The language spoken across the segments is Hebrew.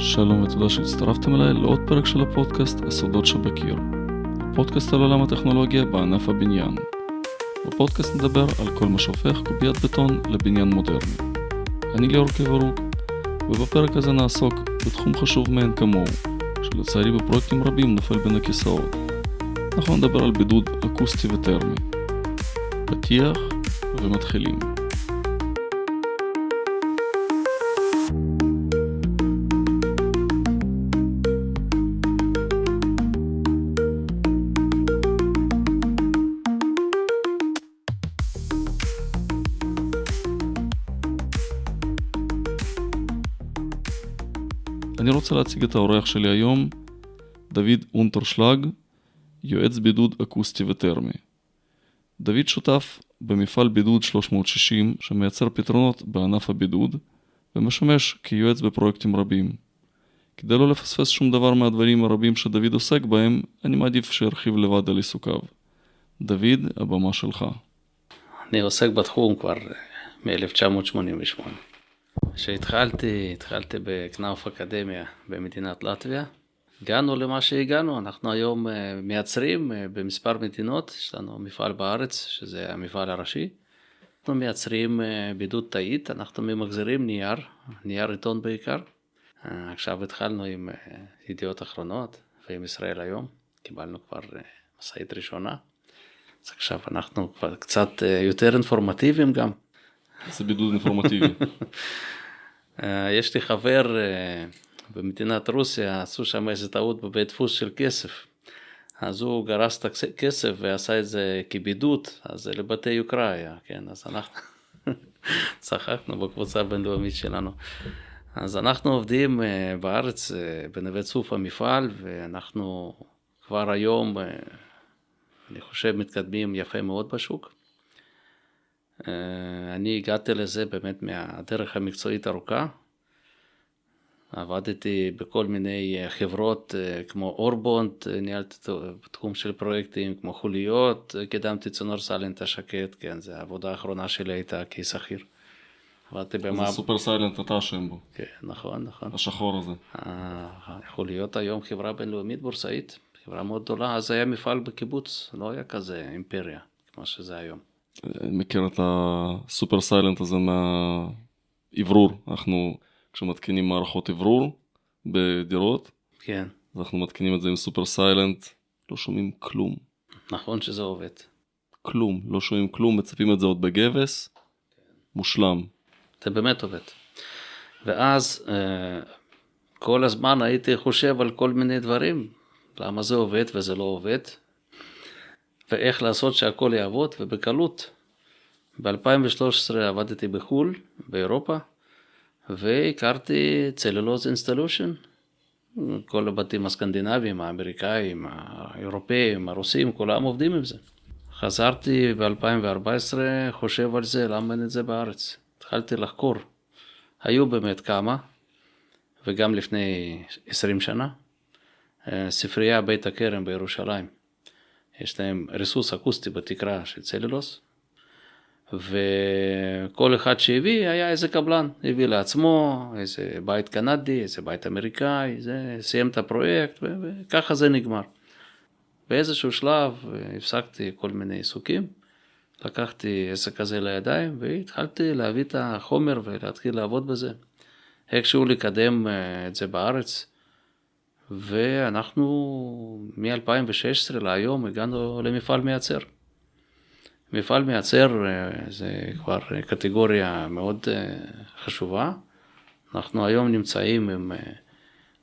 שלום ותודה שהצטרפתם אליי לעוד פרק של הפודקאסט הסודות שבקיר. הפודקאסט על עולם הטכנולוגיה בענף הבניין. בפודקאסט נדבר על כל מה שהופך קוביית בטון לבניין מודרני. אני ליאור קברוג, ובפרק הזה נעסוק בתחום חשוב מאין כמוהו, שלצערי בפרויקטים רבים נופל בין הכיסאות. אנחנו נדבר על בידוד אקוסטי וטרמי. פתיח ומתחילים. אני רוצה להציג את האורח שלי היום, דוד אונטרשלג, יועץ בידוד אקוסטי וטרמי. דוד שותף במפעל בידוד 360 שמייצר פתרונות בענף הבידוד ומשמש כיועץ בפרויקטים רבים. כדי לא לפספס שום דבר מהדברים הרבים שדוד עוסק בהם, אני מעדיף שירחיב לבד על עיסוקיו. דוד, הבמה שלך. אני עוסק בתחום כבר מ-1988. כשהתחלתי בכנאוף אקדמיה במדינת לטביה. הגענו למה שהגענו, אנחנו היום מייצרים במספר מדינות, יש לנו מפעל בארץ, שזה המפעל הראשי. אנחנו מייצרים בידוד תאית, אנחנו ממחזרים נייר עיתון בעיקר. עכשיו התחלנו עם ידיעות אחרונות ועם ישראל היום, קיבלנו כבר משאית ראשונה. אז עכשיו אנחנו כבר קצת יותר אינפורמטיביים גם. זה בידוד אינפורמטיבי. יש לי חבר במדינת רוסיה, עשו שם איזו טעות בבית דפוס של כסף. אז הוא גרס את הכסף ועשה את זה כבידוד, אז זה לבתי יוקרה היה, כן? אז אנחנו צחקנו בקבוצה הבינלאומית שלנו. אז אנחנו עובדים בארץ, בנווה צוף המפעל, ואנחנו כבר היום, אני חושב, מתקדמים יפה מאוד בשוק. אני הגעתי לזה באמת מהדרך המקצועית ארוכה. עבדתי בכל מיני חברות כמו אורבונד, ניהלתי בתחום של פרויקטים כמו חוליות, קידמתי צינור סיילנט השקט, כן, זו העבודה האחרונה שלי הייתה כשכיר. עבדתי זה סופר סיילנט אתה שם בו. כן, נכון. השחור הזה. חוליות היום חברה בינלאומית בורסאית, חברה מאוד גדולה, אז היה מפעל בקיבוץ, לא היה כזה אימפריה כמו שזה היום. אני מכיר את הסופר סיילנט הזה מהעברור. אנחנו כשמתקינים מערכות עברור בדירות, כן. אז אנחנו מתקינים את זה עם סופר סיילנט, לא שומעים כלום. נכון שזה עובד. כלום, לא שומעים כלום, מצפים את זה עוד בגבס, מושלם. זה באמת עובד. ואז כל הזמן הייתי חושב על כל מיני דברים, למה זה עובד וזה לא עובד. ואיך לעשות שהכל יעבוד ובקלות. ב-2013 עבדתי בחול, באירופה, והכרתי צלולוז אינסטלושן. כל הבתים הסקנדינביים, האמריקאים, האירופאים, הרוסים, כולם עובדים עם זה. חזרתי ב-2014, חושב על זה, למה אין את זה בארץ. התחלתי לחקור. היו באמת כמה, וגם לפני 20 שנה. ספרייה בית הכרם בירושלים. יש להם ריסוס אקוסטי בתקרה של צלולוס, וכל אחד שהביא היה איזה קבלן, הביא לעצמו איזה בית קנדי, איזה בית אמריקאי, סיים את הפרויקט, וככה זה נגמר. באיזשהו שלב הפסקתי כל מיני עיסוקים, לקחתי עסק כזה לידיים, והתחלתי להביא את החומר ולהתחיל לעבוד בזה. איכשהו לקדם את זה בארץ, ואנחנו מ-2016 להיום הגענו למפעל מייצר. מפעל מייצר זה כבר קטגוריה מאוד חשובה. אנחנו היום נמצאים עם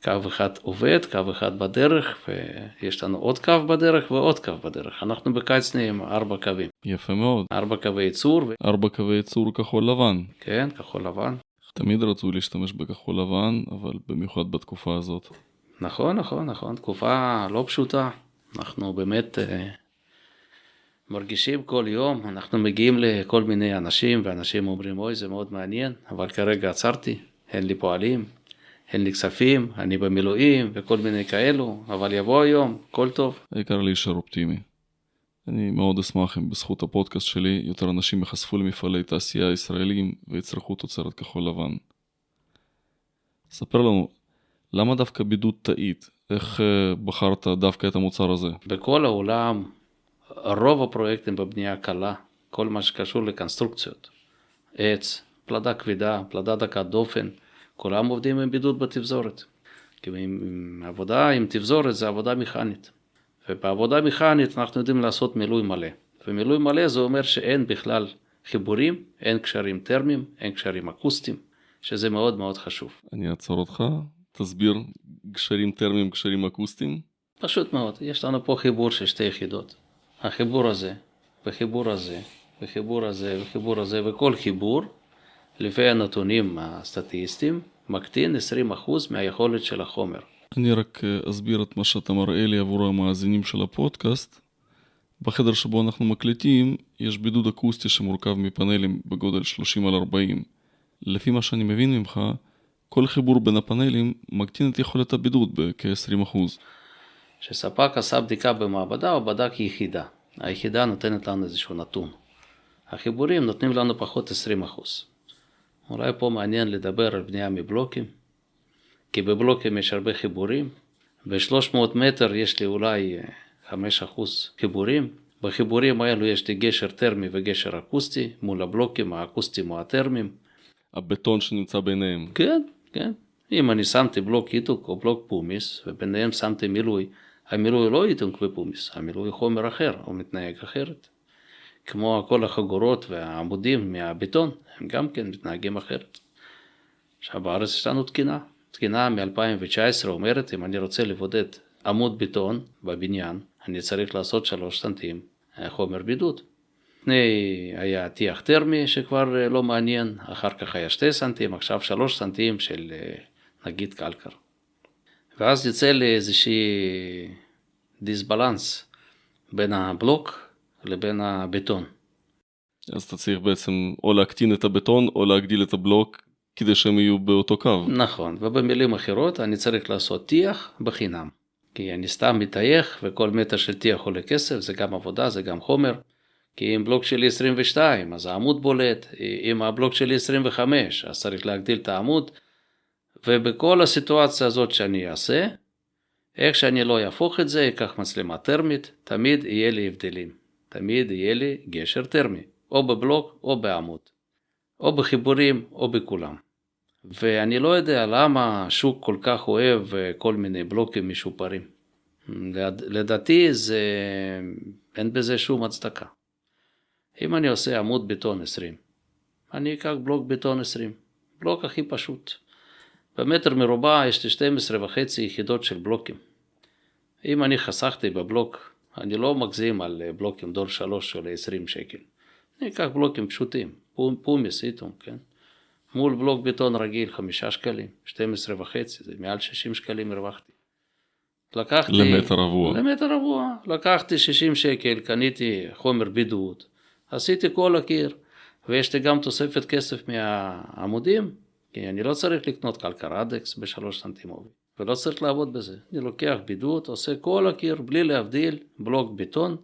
קו אחד עובד, קו אחד בדרך, ויש לנו עוד קו בדרך ועוד קו בדרך. אנחנו בקיץ נהיים 4 קווים. יפה מאוד. 4 קווי ייצור. 4 קווי ייצור כחול לבן. כן, כחול לבן. תמיד רצו להשתמש בכחול לבן, אבל במיוחד בתקופה הזאת. נכון. תקופה לא פשוטה. אנחנו באמת מרגישים כל יום, אנחנו מגיעים לכל מיני אנשים, ואנשים אומרים, אוי, זה מאוד מעניין, אבל כרגע עצרתי, אין לי פועלים, אין לי כספים, אני במילואים וכל מיני כאלו, אבל יבוא היום, כל טוב. העיקר להישאר אופטימי. אני מאוד אשמח אם בזכות הפודקאסט שלי יותר אנשים יחשפו למפעלי תעשייה ישראלים ויצרכו תוצרת כחול לבן. ספר לנו, למה דווקא בידוד תאית? איך בחרת דווקא את המוצר הזה? בכל העולם, רוב הפרויקטים בבנייה קלה, כל מה שקשור לקונסטרוקציות, עץ, פלדה כבדה, פלדה דקת דופן, כולם עובדים עם בידוד בתפזורת. כי עבודה עם תפזורת זה עבודה מכנית. ובעבודה מכנית אנחנו יודעים לעשות מילוי מלא. ומילוי מלא זה אומר שאין בכלל חיבורים, אין קשרים טרמיים, אין קשרים אקוסטיים, שזה מאוד מאוד חשוב. אני אעצור אותך, תסביר קשרים טרמיים, קשרים אקוסטיים. פשוט מאוד, יש לנו פה חיבור של שתי יחידות. החיבור הזה, וחיבור הזה, וחיבור הזה, וחיבור הזה, וכל חיבור, לפי הנתונים הסטטיסטיים, מקטין 20% מהיכולת של החומר. אני רק אסביר את מה שאתה מראה לי עבור המאזינים של הפודקאסט. בחדר שבו אנחנו מקליטים, יש בידוד אקוסטי שמורכב מפאנלים בגודל 30x40. לפי מה שאני מבין ממך, כל חיבור בין הפאנלים מקטין את יכולת הבידוד בכ-20%. כשספק עשה בדיקה במעבדה, הוא בדק יחידה. היחידה נותנת לנו איזשהו נתון. החיבורים נותנים לנו פחות 20%. אולי פה מעניין לדבר על בנייה מבלוקים, כי בבלוקים יש הרבה חיבורים. ב-300 מטר יש לי אולי 5% חיבורים. בחיבורים האלו יש לי גשר טרמי וגשר אקוסטי, מול הבלוקים האקוסטיים או הטרמיים. הבטון שנמצא ביניהם. כן, כן. אם אני שמתי בלוק היתוק או בלוק פומיס, וביניהם שמתי מילוי, המילוי לא היתוק ופומיס, המילוי חומר אחר, או מתנהג אחרת. כמו כל החגורות והעמודים מהבטון, הם גם כן מתנהגים אחרת. עכשיו בארץ יש לנו תקינה. תקינה מ-2019 אומרת, אם אני רוצה לבודד עמוד בטון בבניין, אני צריך לעשות 3 סנטים חומר בידוד. לפני היה טיח טרמי שכבר לא מעניין, אחר כך היה 2 סנטים, עכשיו 3 סנטים של נגיד קלקר. ואז יצא לי איזושהי דיסבלנס בין הבלוק לבין הבטון. אז אתה צריך בעצם או להקטין את הבטון או להגדיל את הבלוק כדי שהם יהיו באותו קו. נכון, ובמילים אחרות אני צריך לעשות טיח בחינם. כי אני סתם מתייך וכל מטר של טיח עולה כסף, זה גם עבודה, זה גם חומר. כי אם בלוק שלי 22, אז העמוד בולט, אם הבלוק שלי 25, אז צריך להגדיל את העמוד. ובכל הסיטואציה הזאת שאני אעשה, איך שאני לא יהפוך את זה, אקח מצלמה טרמית, תמיד יהיה לי הבדלים. תמיד יהיה לי גשר טרמי, או בבלוק או בעמוד, או בחיבורים או בכולם. ואני לא יודע למה השוק כל כך אוהב כל מיני בלוקים משופרים. לדעתי אין בזה שום הצדקה. אם אני עושה עמוד בטון 20, אני אקח בלוק בטון 20, בלוק הכי פשוט. במטר מרובע יש לי 12.5 יחידות של בלוקים. אם אני חסכתי בבלוק, אני לא מגזים על בלוקים דור 3 של 20 שקל. אני אקח בלוקים פשוטים, פומיס, איתום, כן? מול בלוק בטון רגיל 5 שקלים, 12.5, זה מעל 60 שקלים הרווחתי. למטר רבוע. למטר רבוע. לקחתי 60 שקל, קניתי חומר בידוד, עשיתי כל הקיר, ויש לי גם תוספת כסף מהעמודים, כי אני לא צריך לקנות קלקרדקס ב3 סנטים עובי, ולא צריך לעבוד בזה. אני לוקח בידוד, עושה כל הקיר, בלי להבדיל, בלוק בטון,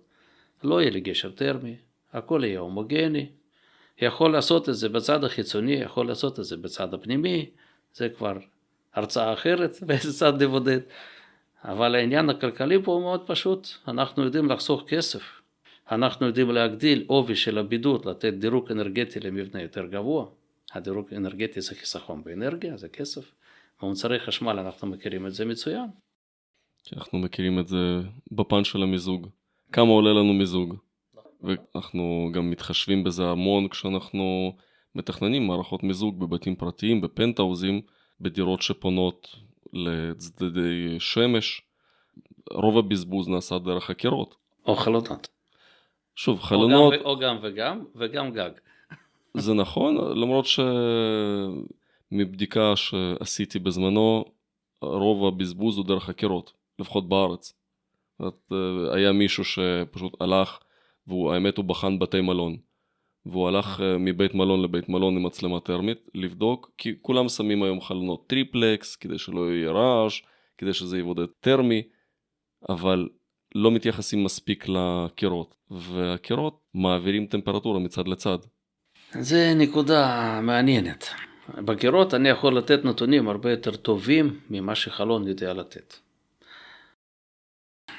לא יהיה לי גשר טרמי, הכל יהיה הומוגני, יכול לעשות את זה בצד החיצוני, יכול לעשות את זה בצד הפנימי, זה כבר הרצאה אחרת, באיזה צד לבודד. אבל העניין הכלכלי פה הוא מאוד פשוט, אנחנו יודעים לחסוך כסף, אנחנו יודעים להגדיל עובי של הבידוד, לתת דירוג אנרגטי למבנה יותר גבוה, הדירוג אנרגטי זה חיסכון באנרגיה, זה כסף, במוצרי חשמל אנחנו מכירים את זה מצוין. אנחנו מכירים את זה בפן של המיזוג, כמה עולה לנו מיזוג, ואנחנו גם מתחשבים בזה המון כשאנחנו מתכננים מערכות מיזוג בבתים פרטיים, בפנטאוזים, בדירות שפונות לצדדי שמש, רוב הבזבוז נעשה דרך הקירות. או חלונות. שוב, חלונות... או גם וגם גג. זה נכון, למרות שמבדיקה שעשיתי בזמנו, רוב הבזבוז הוא דרך הקירות, לפחות בארץ. היה מישהו שפשוט הלך, והאמת הוא בחן בתי מלון. והוא הלך מבית מלון לבית מלון עם מצלמה טרמית, לבדוק, כי כולם שמים היום חלונות טריפלקס, כדי שלא יהיה רעש, כדי שזה יבודד טרמי, אבל לא מתייחסים מספיק לקירות, והקירות מעבירים טמפרטורה מצד לצד. זה נקודה מעניינת, בקירות אני יכול לתת נתונים הרבה יותר טובים ממה שחלון יודע לתת.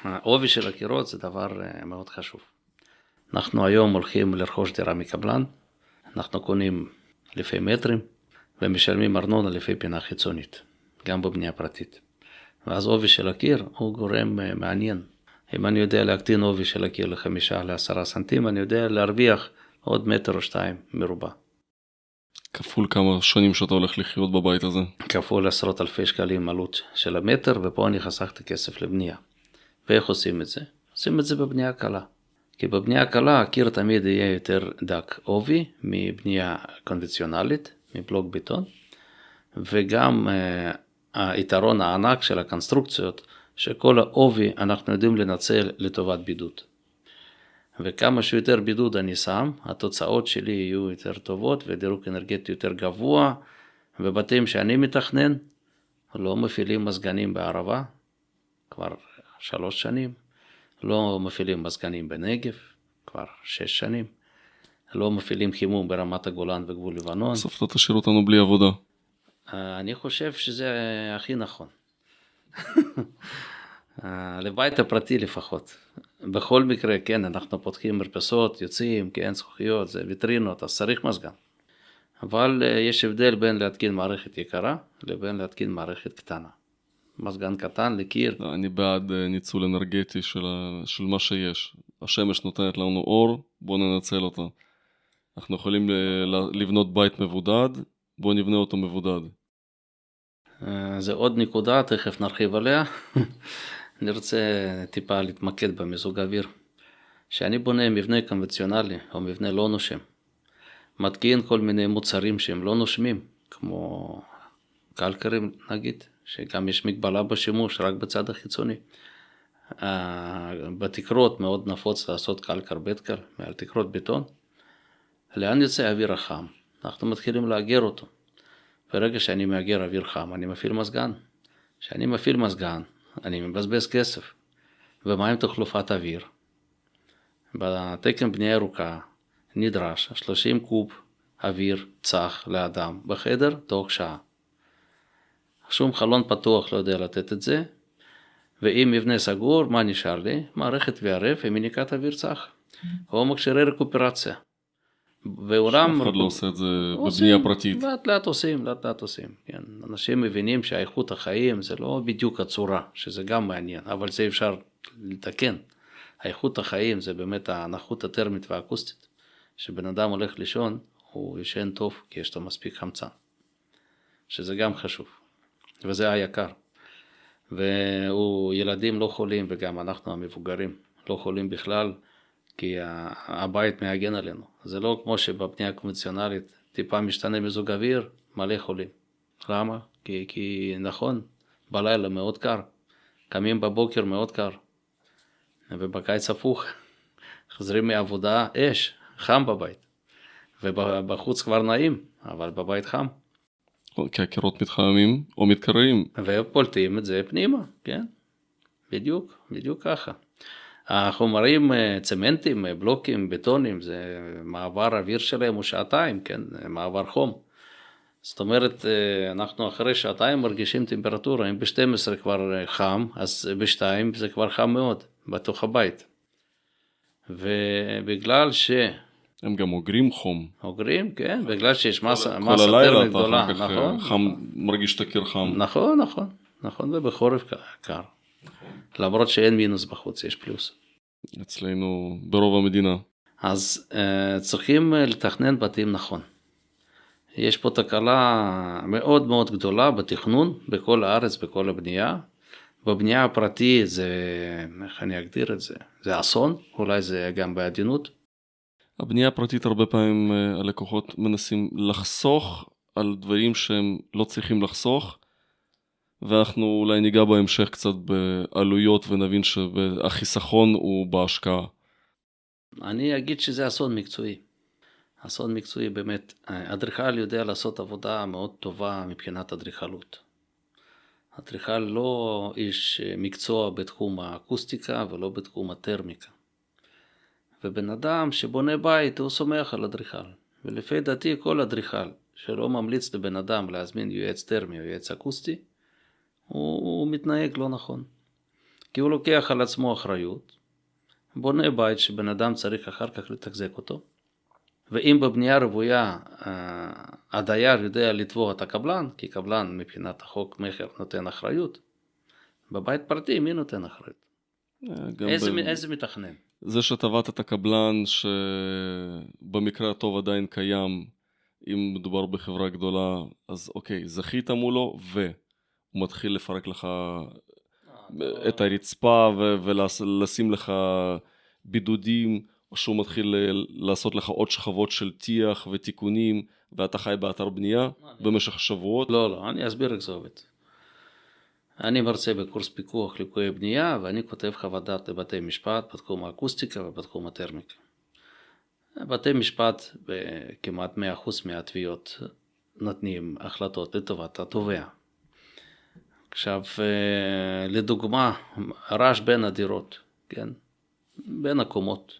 העובי של הקירות זה דבר מאוד חשוב. אנחנו היום הולכים לרכוש דירה מקבלן, אנחנו קונים לפי מטרים, ומשלמים ארנונה לפי פינה חיצונית, גם בבנייה פרטית. ואז עובי של הקיר הוא גורם מעניין. אם אני יודע להקטין עובי של הקיר ל5-10 סנטים, אני יודע להרוויח עוד 1 או 2 מטר מרובע. כפול כמה שנים שאתה הולך לחיות בבית הזה? כפול עשרות אלפי שקלים עלות של המטר, ופה אני חסכתי כסף לבנייה. ואיך עושים את זה? עושים את זה בבנייה קלה. כי בבנייה קלה הקיר תמיד יהיה יותר דק עובי מבנייה קונבנציונלית, מבלוק בטון, וגם היתרון הענק של הקונסטרוקציות, שכל העובי אנחנו יודעים לנצל לטובת בידוד. וכמה שיותר בידוד אני שם, התוצאות שלי יהיו יותר טובות, ודירוג אנרגטי יותר גבוה, ובתים שאני מתכנן, לא מפעילים מזגנים בערבה, כבר 3 שנים, לא מפעילים מזגנים בנגב, כבר 6 שנים, לא מפעילים חימום ברמת הגולן וגבול לבנון. בסוף אתה תשאיר אותנו בלי עבודה. אני חושב שזה הכי נכון. לבית הפרטי לפחות. בכל מקרה, כן, אנחנו פותחים מרפסות, יוצאים, כן, זכוכיות, זה ויטרינות, אז צריך מזגן. אבל יש הבדל בין להתקין מערכת יקרה לבין להתקין מערכת קטנה. מזגן קטן לקיר. אני בעד ניצול אנרגטי של מה שיש. השמש נותנת לנו אור, בוא ננצל אותה. אנחנו יכולים לבנות בית מבודד, בוא נבנה אותו מבודד. זה עוד נקודה, תכף נרחיב עליה. אני רוצה טיפה להתמקד במיזוג אוויר. שאני בונה מבנה קונבנציונלי או מבנה לא נושם, מתקין כל מיני מוצרים שהם לא נושמים, כמו קלקרים נגיד, שגם יש מגבלה בשימוש רק בצד החיצוני. בתקרות מאוד נפוץ לעשות קלקר בטקל, מעל תקרות בטון. לאן יוצא האוויר החם? אנחנו מתחילים לאגר אותו. ברגע שאני מאגר אוויר חם, אני מפעיל מזגן. כשאני מפעיל מזגן, אני מבזבז כסף. ומה עם תחלופת אוויר? בתקן בנייה ירוקה נדרש 30 קוב אוויר צח לאדם בחדר תוך שעה. שום חלון פתוח לא יודע לתת את זה, ואם מבנה סגור, מה נשאר לי? מערכת וערף ומיניקת אוויר צח, או מכשירי רקופרציה. אף אחד לא עושה את זה בבנייה פרטית. לאט לאט עושים. כן. אנשים מבינים שהאיכות החיים זה לא בדיוק הצורה, שזה גם מעניין, אבל זה אפשר לתקן. האיכות החיים זה באמת הנחות הטרמית והאקוסטית. שבן אדם הולך לישון, הוא ישן טוב כי יש לו מספיק חמצן. שזה גם חשוב. וזה היקר. וילדים לא חולים, וגם אנחנו המבוגרים לא חולים בכלל, כי הבית מהגן עלינו. זה לא כמו שבבנייה קונבנציונלית, טיפה משתנה מיזוג אוויר, מלא חולים. למה? כי נכון, בלילה מאוד קר, קמים בבוקר מאוד קר, ובקיץ הפוך, חוזרים מעבודה, אש, חם בבית, ובחוץ כבר נעים, אבל בבית חם. כי הקירות מתחממים או מתקררים. ופולטים את זה פנימה, כן? בדיוק ככה. החומרים, צמנטים, בלוקים, בטונים, זה מעבר אוויר שלהם הוא 2 שעתיים, כן? מעבר חום. זאת אומרת, אנחנו אחרי 2 שעתיים מרגישים טמפרטורה, אם ב-12 כבר חם, אז ב-2 זה כבר חם מאוד, בתוך הבית. ובגלל הם גם אוגרים חום. אוגרים, כן, בגלל שיש מסה טרמית גדולה, נכון? מרגיש את הקיר חם. נכון, ובחורף קר. למרות שאין מינוס בחוץ, יש פלוס. אצלנו ברוב המדינה. אז צריכים לתכנן בתים נכון. יש פה תקלה מאוד מאוד גדולה בתכנון, בכל הארץ, בכל הבנייה. בבנייה הפרטי זה, איך אני אגדיר את זה? זה אסון, אולי זה גם בעדינות. הבנייה הפרטית הרבה פעמים הלקוחות מנסים לחסוך על דברים שהם לא צריכים לחסוך, ואנחנו אולי ניגע בהמשך קצת בעלויות ונבין שהחיסכון הוא בהשקעה. אני אגיד שזה אסון מקצועי. אסון מקצועי באמת. אדריכל יודע לעשות עבודה מאוד טובה מבחינת אדריכלות. אדריכל לא איש מקצוע בתחום האקוסטיקה ולא בתחום הטרמיקה. ובן אדם שבונה בית הוא סומך על אדריכל. ולפי דעתי כל אדריכל שלא ממליץ לבן אדם להזמין יועץ טרמי או יועץ אקוסטי, הוא מתנהג לא נכון. כי הוא לוקח על עצמו אחריות, בונה בית שבן אדם צריך אחר כך לתחזק אותו, ואם בבנייה רוויה הדייר יודע לתבוע את הקבלן, כי קבלן מבחינת החוק מחר נותן אחריות, בבית פרטי מי נותן אחריות? איזה מתכנן? זה שטבעת את הקבלן שבמקרה הטוב עדיין קיים, אם מדובר בחברה גדולה, אז אוקיי, זכית מולו והוא מתחיל לפרק לך את הרצפה ולשים לך בידודים, או שהוא מתחיל לעשות לך עוד שכבות של טיח ותיקונים, ואתה חי באתר בנייה במשך שבועות. לא, אני אסביר איך זה עובד. אני מרצה בקורס פיקוח ליקויי בנייה, ואני כותב חוות דעת לבתי משפט בתחום האקוסטיקה ובתחום הטרמיקה. בתי משפט בכמעט 100% מהתביעות נותנים החלטות לטובת התובע. עכשיו, לדוגמה, רעש בין הדירות, כן? בין הקומות,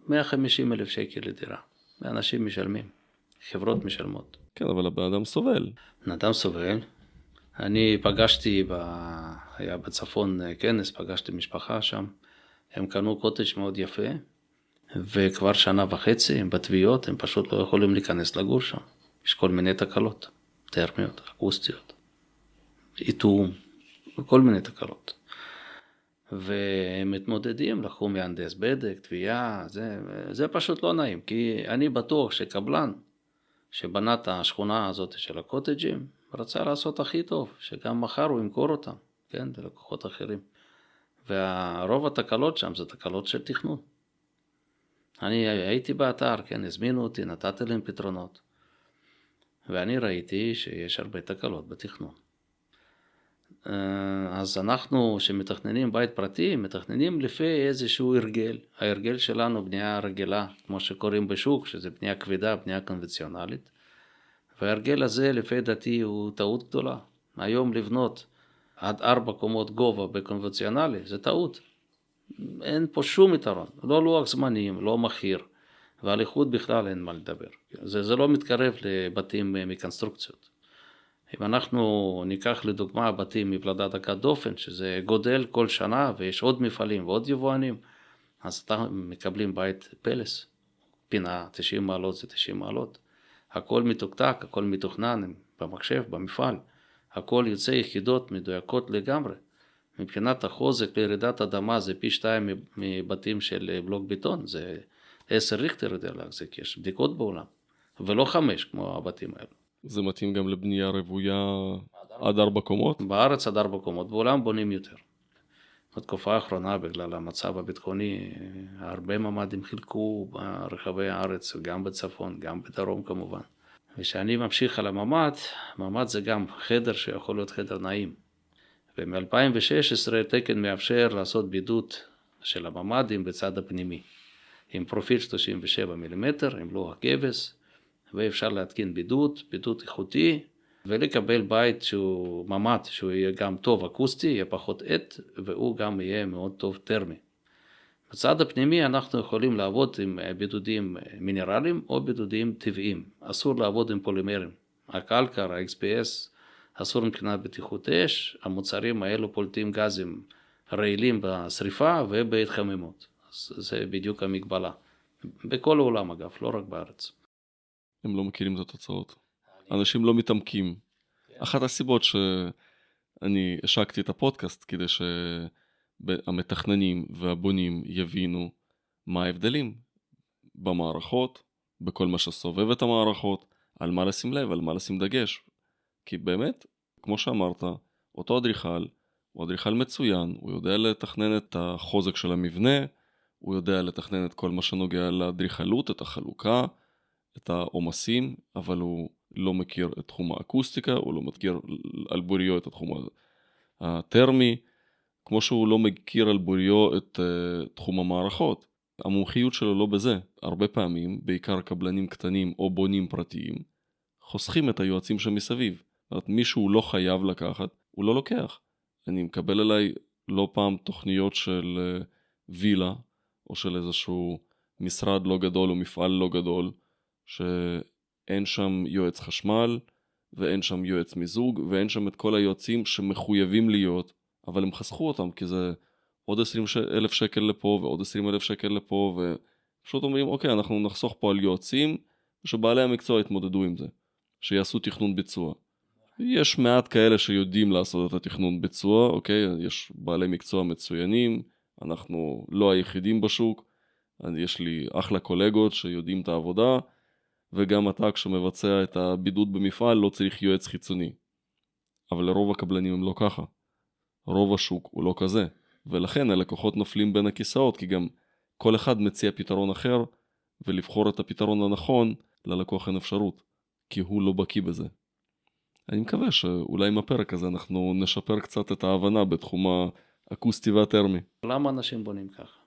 150,000 שקל לדירה, ואנשים משלמים, חברות משלמות. כן, אבל הבן אדם סובל. בן אדם סובל. אני פגשתי, היה בצפון כנס, פגשתי משפחה שם, הם קנו קוטג' מאוד יפה, וכבר 1.5 שנה הם בתביעות, הם פשוט לא יכולים להיכנס לגור שם. יש כל מיני תקלות, טרמיות, אקוסטיות, איתום, כל מיני תקלות. והם מתמודדים, לקחו מהנדס בדק, תביעה, זה פשוט לא נעים, כי אני בטוח שקבלן שבנה את השכונה הזאת של הקוטג'ים, רצה לעשות הכי טוב, שגם מחר הוא ימכור אותם, כן, ללקוחות אחרים. והרוב התקלות שם זה תקלות של תכנון. אני הייתי באתר, כן, הזמינו אותי, נתתי להם פתרונות, ואני ראיתי שיש הרבה תקלות בתכנון. אז אנחנו שמתכננים בית פרטי, מתכננים לפי איזשהו הרגל. ההרגל שלנו בנייה רגילה, כמו שקוראים בשוק, שזה בנייה כבדה, בנייה קונבנציונלית. וההרגל הזה לפי דעתי הוא טעות גדולה. היום לבנות עד 4 קומות גובה בקונבנציונלי, זה טעות. אין פה שום יתרון, לא לוח זמנים, לא מחיר, ועל איכות בכלל אין מה לדבר. זה לא מתקרב לבתים מקונסטרוקציות. אם אנחנו ניקח לדוגמה בתים מפלדה דקת דופן, שזה גודל כל שנה ויש עוד מפעלים ועוד יבואנים, אז אתה מקבלים בית פלס, פינה 90 מעלות זה 90 מעלות. הכל מתוקתק, הכל מתוכנן במחשב, במפעל, הכל יוצא יחידות מדויקות לגמרי. מבחינת החוזק לירידת אדמה זה פי 2 מבתים של בלוק בטון, זה 10 ריכטר יודע להחזיק, יש בדיקות בעולם, ולא 5 כמו הבתים האלו. זה מתאים גם לבנייה רוויה עד 4 קומות? בארץ עד 4 קומות, בעולם בונים יותר. בתקופה האחרונה, בגלל המצב הביטחוני, הרבה ממ"דים חילקו ברחבי הארץ, גם בצפון, גם בדרום כמובן. ושאני ממשיך על הממ"ד, ממ"ד זה גם חדר שיכול להיות חדר נעים. ומ-2016 תקן מאפשר לעשות בידוד של הממ"דים בצד הפנימי, עם פרופיל 37 מילימטר, עם לוח גבס, ואפשר להתקין בידוד איכותי, ולקבל בית שהוא ממ"ד, שהוא יהיה גם טוב אקוסטי, יהיה פחות עט, והוא גם יהיה מאוד טוב טרמי. בצד הפנימי אנחנו יכולים לעבוד עם בידודים מינרליים או בידודים טבעיים. אסור לעבוד עם פולימרים. הקלקר, ה-XPS, אסור מבחינת בטיחות אש, המוצרים האלו פולטים גזים רעילים בשריפה ובהתחממות. אז זה בדיוק המגבלה. בכל העולם אגב, לא רק בארץ. הם לא מכירים את התוצאות. אנשים לא מתעמקים. אחת הסיבות שאני השקתי את הפודקאסט, כדי שהמתכננים והבונים יבינו מה ההבדלים במערכות, בכל מה שסובב את המערכות, על מה לשים לב, על מה לשים דגש. כי באמת, כמו שאמרת, אותו אדריכל, הוא אדריכל מצוין, הוא יודע לתכנן את החוזק של המבנה, הוא יודע לתכנן את כל מה שנוגע לאדריכלות, את החלוקה, את העומסים, אבל הוא לא מכיר את תחום האקוסטיקה, הוא לא מכיר על בוריו את התחום הטרמי, כמו שהוא לא מכיר על בוריו את תחום המערכות. המומחיות שלו לא בזה. הרבה פעמים, בעיקר קבלנים קטנים או בונים פרטיים, חוסכים את היועצים שמסביב. זאת אומרת, מישהו לא חייב לקחת, הוא לא לוקח. אני מקבל אליי לא פעם תוכניות של וילה, או של איזשהו משרד לא גדול או מפעל לא גדול, אין שם יועץ חשמל, ואין שם יועץ מיזוג, ואין שם את כל היועצים שמחויבים להיות, אבל הם חסכו אותם, כי זה עוד 20,000 שקל לפה, ועוד 20,000 שקל לפה, ופשוט אומרים, אוקיי, אנחנו נחסוך פה על יועצים, שבעלי המקצוע יתמודדו עם זה, שיעשו תכנון ביצוע. יש מעט כאלה שיודעים לעשות את התכנון ביצוע, אוקיי? יש בעלי מקצוע מצוינים, אנחנו לא היחידים בשוק, יש לי אחלה קולגות שיודעים את העבודה, וגם אתה כשמבצע את הבידוד במפעל לא צריך יועץ חיצוני. אבל לרוב הקבלנים הם לא ככה. רוב השוק הוא לא כזה, ולכן הלקוחות נופלים בין הכיסאות, כי גם כל אחד מציע פתרון אחר, ולבחור את הפתרון הנכון ללקוח אין אפשרות, כי הוא לא בקיא בזה. אני מקווה שאולי עם הפרק הזה אנחנו נשפר קצת את ההבנה בתחום האקוסטי והטרמי. למה אנשים בונים ככה?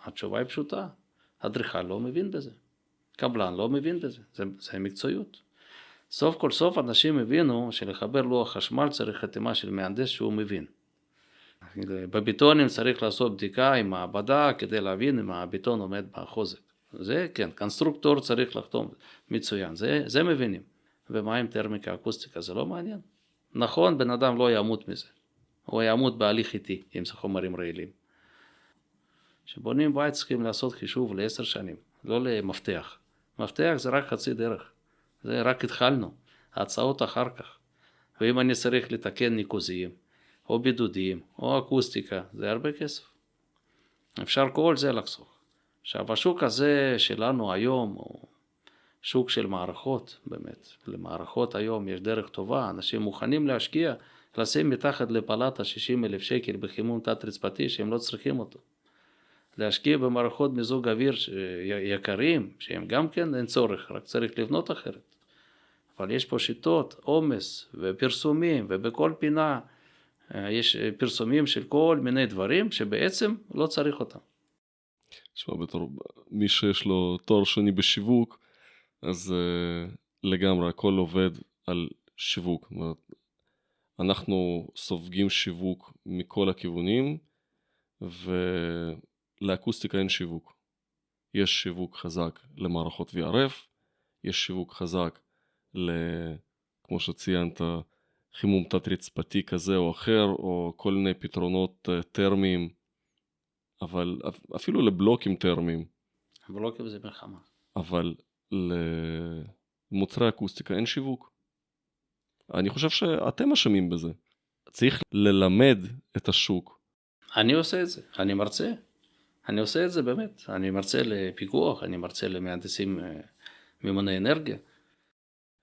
התשובה היא פשוטה. אדריכל לא מבין בזה. קבלן לא מבין בזה. זה מקצועיות. סוף כל סוף אנשים הבינו שלחבר לוח חשמל צריך חתימה של מהנדס שהוא מבין. בביטונים צריך לעשות בדיקה עם מעבדה כדי להבין אם הביטון עומד בחוזק. זה כן, קונסטרוקטור צריך לחתום. מצוין, זה מבינים. ומה עם טרמיקה, אקוסטיקה, זה לא מעניין. נכון, בן אדם לא ימות מזה. הוא ימות בהליך איטי, אם זה חומרים רעילים. כשבונים בית צריכים לעשות חישוב ל10 שנים, לא למפתח. מפתח זה רק חצי דרך. זה רק התחלנו. ההצעות אחר כך. ואם אני צריך לתקן ניקוזיים, או בידודים, או אקוסטיקה, זה הרבה כסף. אפשר כל זה לחסוך. עכשיו, השוק הזה שלנו היום, הוא שוק של מערכות, באמת. למערכות היום יש דרך טובה, אנשים מוכנים להשקיע, לשים מתחת לפלטה 60,000 שקל בחימום תת-רצפתי שהם לא צריכים אותו. להשקיע במערכות מיזוג אוויר יקרים, שהם גם כן אין צורך, רק צריך לבנות אחרת. אבל יש פה שיטות, עומס ופרסומים, ובכל פינה יש פרסומים של כל מיני דברים שבעצם לא צריך אותם. תשמע, בתור מי שיש לו תואר שני בשיווק, אז לגמרי הכל עובד על שיווק. אנחנו סופגים שיווק מכל הכיוונים, ולאקוסטיקה אין שיווק. יש שיווק חזק למערכות VRF, יש שיווק חזק כמו שציינת, חימום תת-רצפתי כזה או אחר, או כל מיני פתרונות טרמיים, אבל אפילו לבלוקים טרמיים. בלוקים זה מלחמה. אבל למוצרי אקוסטיקה אין שיווק. אני חושב שאתם אשמים בזה. צריך ללמד את השוק. אני עושה את זה, אני מרצה. אני עושה את זה באמת. אני מרצה לפיקוח, אני מרצה למהנדסים מימוני אנרגיה.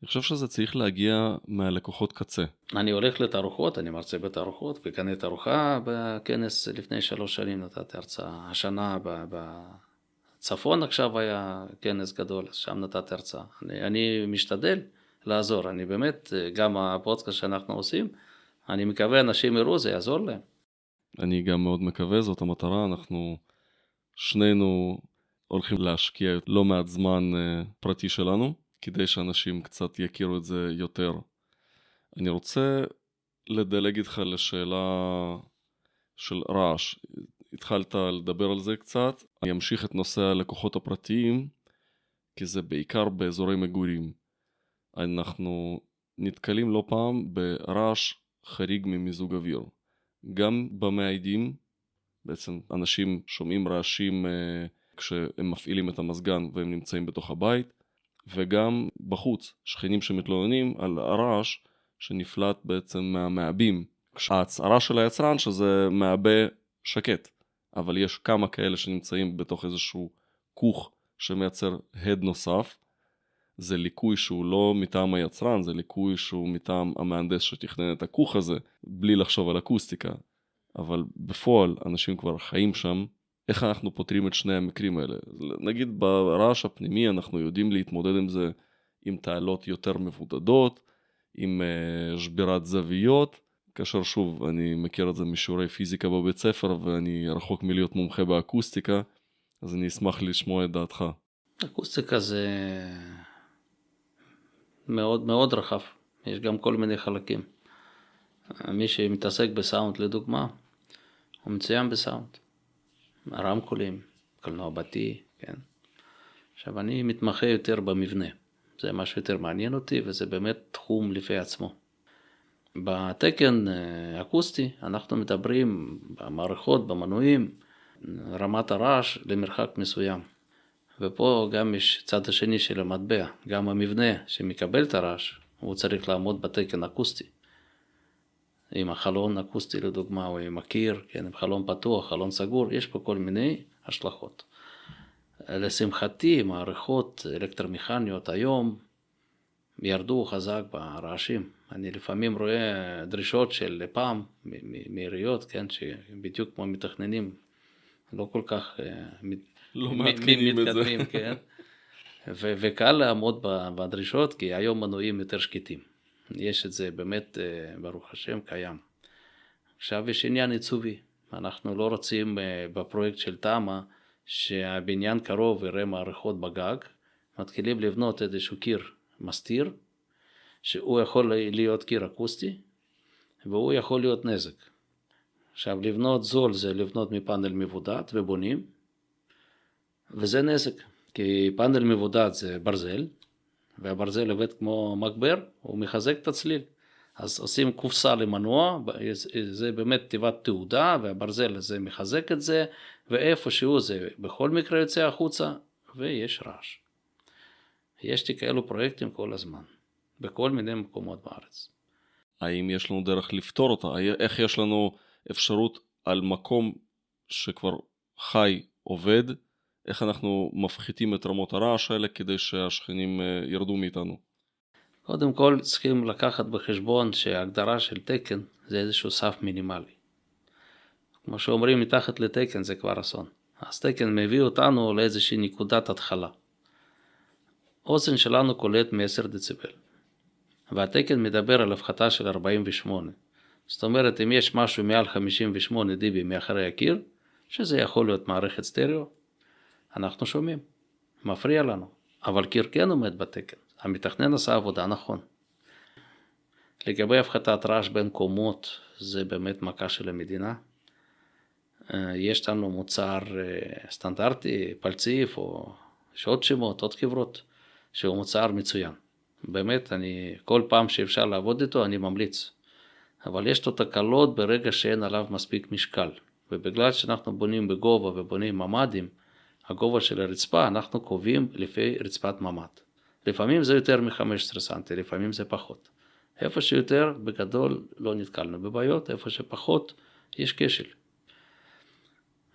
אני חושב שזה צריך להגיע מהלקוחות קצה. אני הולך לתערוכות, אני מרצה בתערוכות, בקנה תערוכה בכנס לפני 3 שנים נתתי הרצאה. השנה בצפון עכשיו היה כנס גדול, שם נתתי הרצאה. אני משתדל לעזור, אני באמת, גם הפודקאסט שאנחנו עושים, אני מקווה אנשים יראו, זה יעזור להם. אני גם מאוד מקווה, זאת המטרה, אנחנו שנינו הולכים להשקיע לא מעט זמן פרטי שלנו, כדי שאנשים קצת יכירו את זה יותר. אני רוצה לדלג איתך לשאלה של רעש. התחלת לדבר על זה קצת. אני אמשיך את נושא הלקוחות הפרטיים, כי זה בעיקר באזורי מגורים. אנחנו נתקלים לא פעם ברעש חריג ממיזוג אוויר. גם במעידים, בעצם אנשים שומעים רעשים כשהם מפעילים את המזגן והם נמצאים בתוך הבית, וגם בחוץ, שכנים שמתלוננים על הרעש שנפלט בעצם מהמעבים. ההצהרה של היצרן שזה מעבה שקט, אבל יש כמה כאלה שנמצאים בתוך איזשהו כוך שמייצר הד נוסף. זה ליקוי שהוא לא מטעם היצרן, זה ליקוי שהוא מטעם המהנדס שתכנן את הכוך הזה, בלי לחשוב על אקוסטיקה. אבל בפועל אנשים כבר חיים שם. איך אנחנו פותרים את שני המקרים האלה? נגיד ברעש הפנימי אנחנו יודעים להתמודד עם זה עם תעלות יותר מבודדות, עם שבירת זוויות, כאשר שוב אני מכיר את זה משיעורי פיזיקה בבית ספר ואני רחוק מלהיות מומחה באקוסטיקה, אז אני אשמח לשמוע את דעתך. אקוסטיקה זה מאוד מאוד רחב, יש גם כל מיני חלקים. מי שמתעסק בסאונד לדוגמה, הוא מצוין בסאונד. רמקולים, קולנוע ביתי, כן. עכשיו אני מתמחה יותר במבנה. זה משהו יותר מעניין אותי, וזה באמת תחום לפי עצמו. בתקן אקוסטי אנחנו מדברים במערכות, במנועים, רמת הרעש למרחק מסוים. ופה גם יש צד השני של המטבע, גם המבנה שמקבל את הרעש, הוא צריך לעמוד בתקן אקוסטי. עם החלון אקוסטי לדוגמה, או עם הקיר, כן, עם חלון פתוח, חלון סגור, יש פה כל מיני השלכות. לשמחתי, מערכות אלקטרומכניות היום ירדו חזק ברעשים. אני לפעמים רואה דרישות של פעם מעיריות, כן, שבדיוק כמו מתכננים, לא כל כך לא מתקנים את זה. כן. וקל לעמוד בדרישות, כי היום מנועים יותר שקטים. יש את זה באמת, ברוך השם, קיים. עכשיו יש עניין עיצובי. אנחנו לא רוצים בפרויקט של תמה, שהבניין קרוב יראה מערכות בגג, מתחילים לבנות איזשהו קיר מסתיר, שהוא יכול להיות קיר אקוסטי, והוא יכול להיות נזק. עכשיו, לבנות זול זה לבנות מפאנל מבודד ובונים, וזה נזק, כי פאנל מבודד זה ברזל, והברזל עובד כמו מגבר, הוא מחזק את הצליל. אז עושים קופסה למנוע, זה באמת תיבת תעודה, והברזל הזה מחזק את זה, ואיפשהו זה בכל מקרה יוצא החוצה, ויש רעש. יש לי כאלו פרויקטים כל הזמן, בכל מיני מקומות בארץ. האם יש לנו דרך לפתור אותה? איך יש לנו אפשרות על מקום שכבר חי, עובד, איך אנחנו מפחיתים את רמות הרעש האלה כדי שהשכנים ירדו מאיתנו? קודם כל צריכים לקחת בחשבון שההגדרה של תקן זה איזשהו סף מינימלי. כמו שאומרים, מתחת לתקן זה כבר אסון. אז תקן מביא אותנו לאיזושהי נקודת התחלה. אוזן שלנו קולט מ-10 דציבל. והתקן מדבר על הפחתה של 48. זאת אומרת, אם יש משהו מעל 58 dB מאחרי הקיר, שזה יכול להיות מערכת סטריאו, אנחנו שומעים, מפריע לנו. אבל קיר כן עומד בתקן. המתכנן עשה עבודה נכון. לגבי הפחתת רעש בין קומות, זה באמת מכה של המדינה. יש לנו מוצר סטנדרטי, פלציף, או שעוד שמות, עוד חברות, שהוא מוצר מצוין. באמת, כל פעם שאפשר לעבוד איתו, אני ממליץ. אבל יש לו תקלות ברגע שאין עליו מספיק משקל. ובגלל שאנחנו בונים בגובה ובונים ממדים, הגובה של הרצפה, אנחנו קובעים לפי רצפת ממד. לפעמים זה יותר מ-15 סנטי, לפעמים זה פחות. איפה שיותר, בגדול, לא נתקלנו בבעיות, איפה שפחות, יש כשל.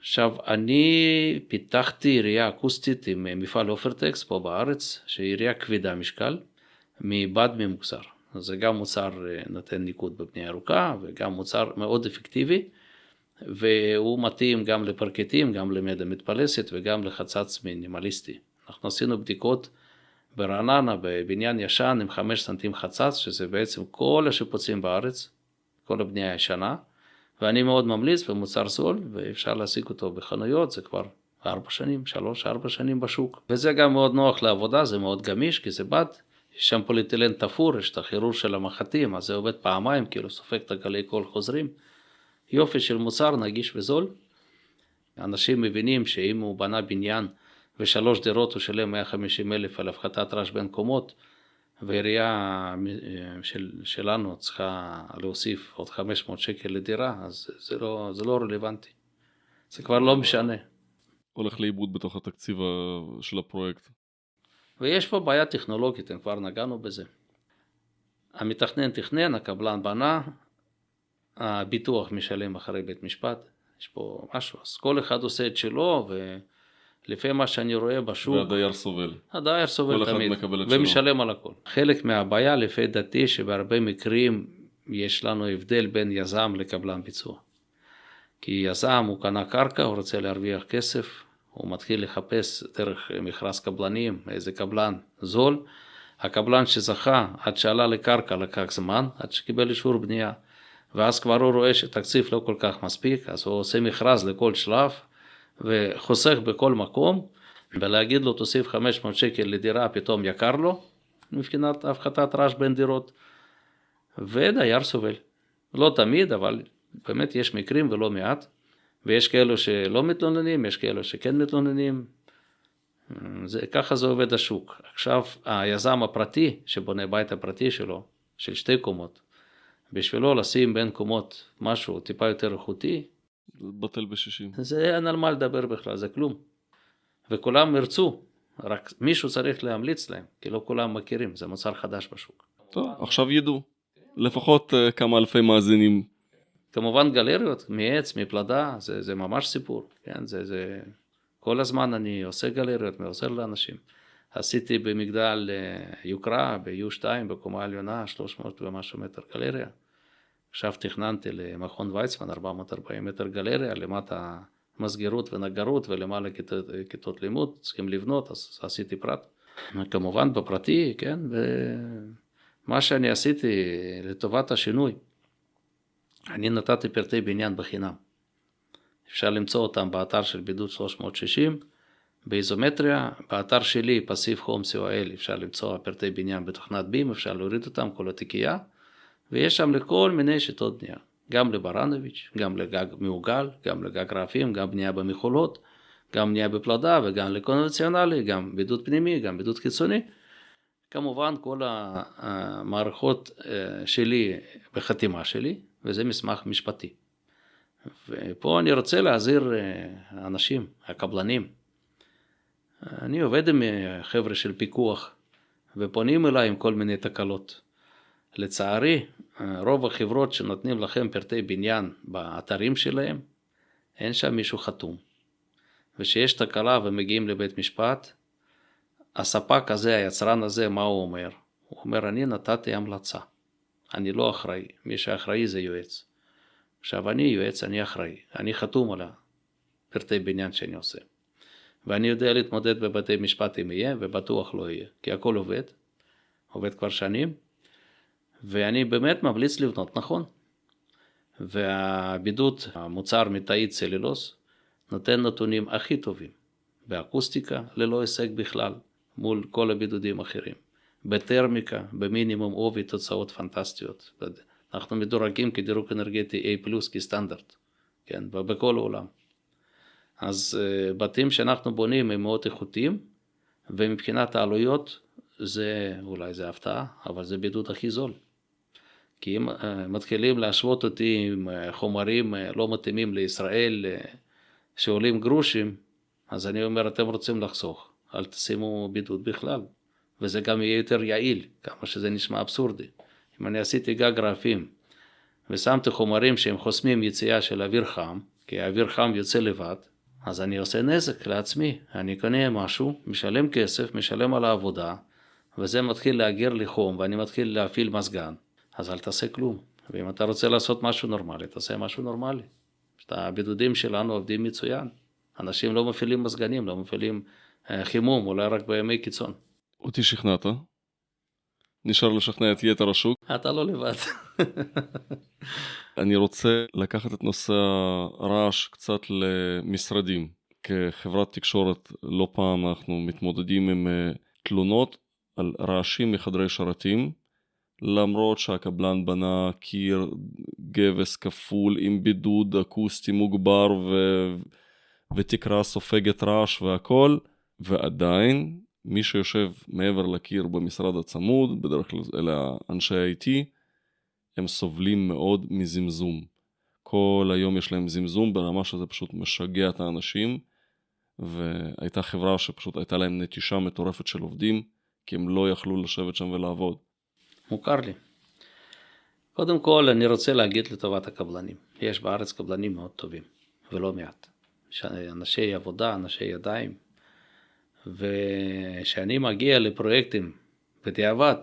עכשיו, אני פיתחתי עירייה אקוסטית עם מפעל אופרטקס פה בארץ, שהיא עירייה כבדה משקל, מבד ממוחזר. זה גם מוצר נותן ניקוד בבנייה ירוקה, וגם מוצר מאוד אפקטיבי, והוא מתאים גם לפרקטים, גם למדיה מתפלסת, וגם לחצץ מינימליסטי. אנחנו עשינו בדיקות ברעננה, בבניין ישן עם 5 סנטים חצץ, שזה בעצם כל השיפוצים בארץ, כל הבנייה הישנה, ואני מאוד ממליץ במוצר זול, ואפשר להשיג אותו בחנויות, זה כבר 4 שנים, 3-4 שנים בשוק. וזה גם מאוד נוח לעבודה, זה מאוד גמיש, כי זה בד, יש שם פוליטילן תפור, יש את החירור של המחטים, אז זה עובד פעמיים, כאילו סופק את הגלי קול חוזרים. יופי של מוצר נגיש וזול. אנשים מבינים שאם הוא בנה בניין ו3 דירות הוא שלם 150,000 על הפחתת רעש בין קומות, והעירייה שלנו צריכה להוסיף עוד 500 שקל לדירה, אז זה לא רלוונטי. זה כבר לא משנה. הולך לאיבוד בתוך התקציב של הפרויקט. ויש פה בעיה טכנולוגית, כבר נגענו בזה. המתכנן תכנן, הקבלן בנה, הביטוח משלם אחרי בית משפט, יש פה משהו, אז כל אחד עושה את שלו, ולפי מה שאני רואה בשוק, והדייר סובל. הדייר סובל תמיד, שלו. ומשלם על הכל. חלק מהבעיה לפי דעתי, שבהרבה מקרים יש לנו הבדל בין יזם לקבלן ביצוע. כי יזם הוא קנה קרקע, הוא רוצה להרוויח כסף, הוא מתחיל לחפש דרך מכרז קבלנים, איזה קבלן זול, הקבלן שזכה עד שעלה לקרקע לקח זמן, עד שקיבל אישור בנייה, ואז כבר הוא רואה שתקציב לא כל כך מספיק, אז הוא עושה מכרז לכל שלב, וחוסך בכל מקום, ולהגיד לו תוסיף 500 שקל לדירה, פתאום יקר לו, מבחינת הפחתת רעש בין דירות, ודייר סובל. לא תמיד, אבל באמת יש מקרים ולא מעט, ויש כאלו שלא מתלוננים, יש כאלו שכן מתלוננים, ככה זה עובד השוק. עכשיו, היזם הפרטי, שבונה בית הפרטי שלו, של 2 קומות, בשבילו לשים בין קומות משהו טיפה יותר איכותי, זה בטל ב-60. זה אין על מה לדבר בכלל, זה כלום. וכולם ירצו, רק מישהו צריך להמליץ להם, כי לא כולם מכירים, זה מוצר חדש בשוק. טוב, עכשיו ידעו. לפחות כמה אלפי מאזינים. כמובן גלריות, מעץ, מפלדה, זה ממש סיפור. כן? כל הזמן אני עושה גלריות, מעוזר לאנשים. עשיתי במגדל יוקרה, ב-U2, בקומה עליונה, 300 ומשהו מטר גלריה. עכשיו תכננתי למכון ויצמן, 440 מטר גלריה, למטה מסגרות ונגרות, ולמעלה כיתות לימוד, צריכים לבנות, אז עשיתי פרט. כמובן בפרטי, כן, ומה שאני עשיתי לטובת השינוי, אני נתתי פרטי בניין בחינם. אפשר למצוא אותם באתר של בידוד 360, באיזומטריה, באתר שלי, פסיב הום co.il, אפשר למצוא פרטי בניין בתוכנת בים, אפשר להוריד אותם, כל התיקייה, ויש שם לכל מיני שיטות בנייה, גם לברנוביץ', גם לגג מעוגל, גם לגג רעפים, גם בנייה במכולות, גם בנייה בפלדה וגם לקונבנציונלי, גם בידוד פנימי, גם בידוד חיצוני. כמובן כל המערכות שלי בחתימה שלי, וזה מסמך משפטי. ופה אני רוצה להזהיר אנשים, הקבלנים. אני עובד עם חבר'ה של פיקוח, ופונים אליי עם כל מיני תקלות. לצערי, רוב החברות שנותנים לכם פרטי בניין באתרים שלהם, אין שם מישהו חתום. ושיש תקלה ומגיעים לבית משפט, הספק הזה, היצרן הזה, מה הוא אומר? הוא אומר, אני נתתי המלצה. אני לא אחראי, מי שאחראי זה יועץ. עכשיו אני יועץ, אני אחראי, אני חתום על הפרטי בניין שאני עושה. ואני יודע להתמודד בבתי משפט אם יהיה, ובטוח לא יהיה, כי הכל עובד כבר שנים, ואני באמת ממליץ לבנות נכון. והבידוד, המוצר מתאית צלילוס, נותן נתונים הכי טובים, באקוסטיקה ללא הישג בכלל, מול כל הבידודים האחרים. בטרמיקה, במינימום עובי, תוצאות פנטסטיות. אנחנו מדורגים כדירוג אנרגטי A+, כסטנדרט, כן, בכל העולם. אז בתים שאנחנו בונים הם מאוד איכותיים, ומבחינת העלויות, אולי זה הפתעה, אבל זה בידוד הכי זול. כי אם מתחילים להשוות אותי עם חומרים לא מתאימים לישראל, שעולים גרושים, אז אני אומר, אתם רוצים לחסוך, אל תשימו בידוד בכלל. וזה גם יהיה יותר יעיל, כמה שזה נשמע אבסורדי. אם אני עשיתי גג רעפים, ושמתי חומרים שהם חוסמים יציאה של אוויר חם, כי האוויר חם יוצא לבד, אז אני עושה נזק לעצמי. אני קונה משהו, משלם כסף, משלם על העבודה, וזה מתחיל להגר לי חום, ואני מתחיל להפעיל מזגן. אז אל תעשה כלום. ואם אתה רוצה לעשות משהו נורמלי, תעשה משהו נורמלי. הבידודים שלנו עובדים מצוין. אנשים לא מפעילים מזגנים, לא מפעילים חימום, אולי רק בימי קיצון. אותי שכנעת. נשאר לשכנע את יתר השוק. אתה לא לבד. אני רוצה לקחת את נושא הרעש קצת למשרדים. כחברת תקשורת לא פעם אנחנו מתמודדים עם תלונות על רעשים מחדרי שרתים, למרות שהקבלן בנה קיר גבס כפול עם בידוד אקוסטי מוגבר ותקרה סופגת רעש והכל, ועדיין מי שיושב מעבר לקיר במשרד הצמוד, בדרך כלל אלה אנשי IT, הם סובלים מאוד מזמזום. כל היום יש להם זמזום ברמה שזה פשוט משגע את האנשים, והייתה חברה שפשוט הייתה להם נטישה מטורפת של עובדים, כי הם לא יכלו לשבת שם ולעבוד. מוכר לי. קודם כל אני רוצה להגיד לטובת הקבלנים. יש בארץ קבלנים מאוד טובים, ולא מעט. אנשי עבודה, אנשי ידיים. ושאני מגיע לפרויקטים בדיעבד,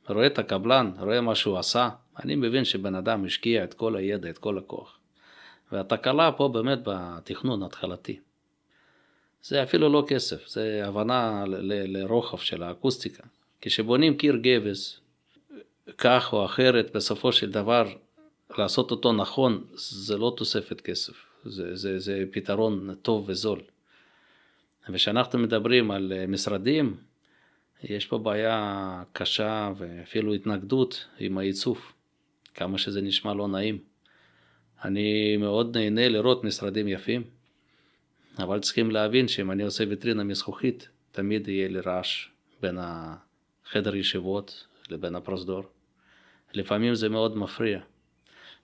רואה את הקבלן, רואה מה שהוא עשה, אני מבין שבן אדם השקיע את כל הידע, את כל הכוח. והתקלה פה באמת בתכנון התחלתי. זה אפילו לא כסף, זה הבנה לרוחב של האקוסטיקה. כשבונים קיר גבס, כך או אחרת, בסופו של דבר, לעשות אותו נכון, זה לא תוספת כסף. זה פתרון טוב וזול. ושאנחנו מדברים על משרדים, יש פה בעיה קשה ואפילו התנגדות עם העיצוב, כמה שזה נשמע לא נעים. אני מאוד נהנה לראות משרדים יפים, אבל צריכים להבין שאם אני עושה ויטרינה מזכוכית, תמיד יהיה לי רעש בין החדר ישיבות לבין הפרוזדור. לפעמים זה מאוד מפריע.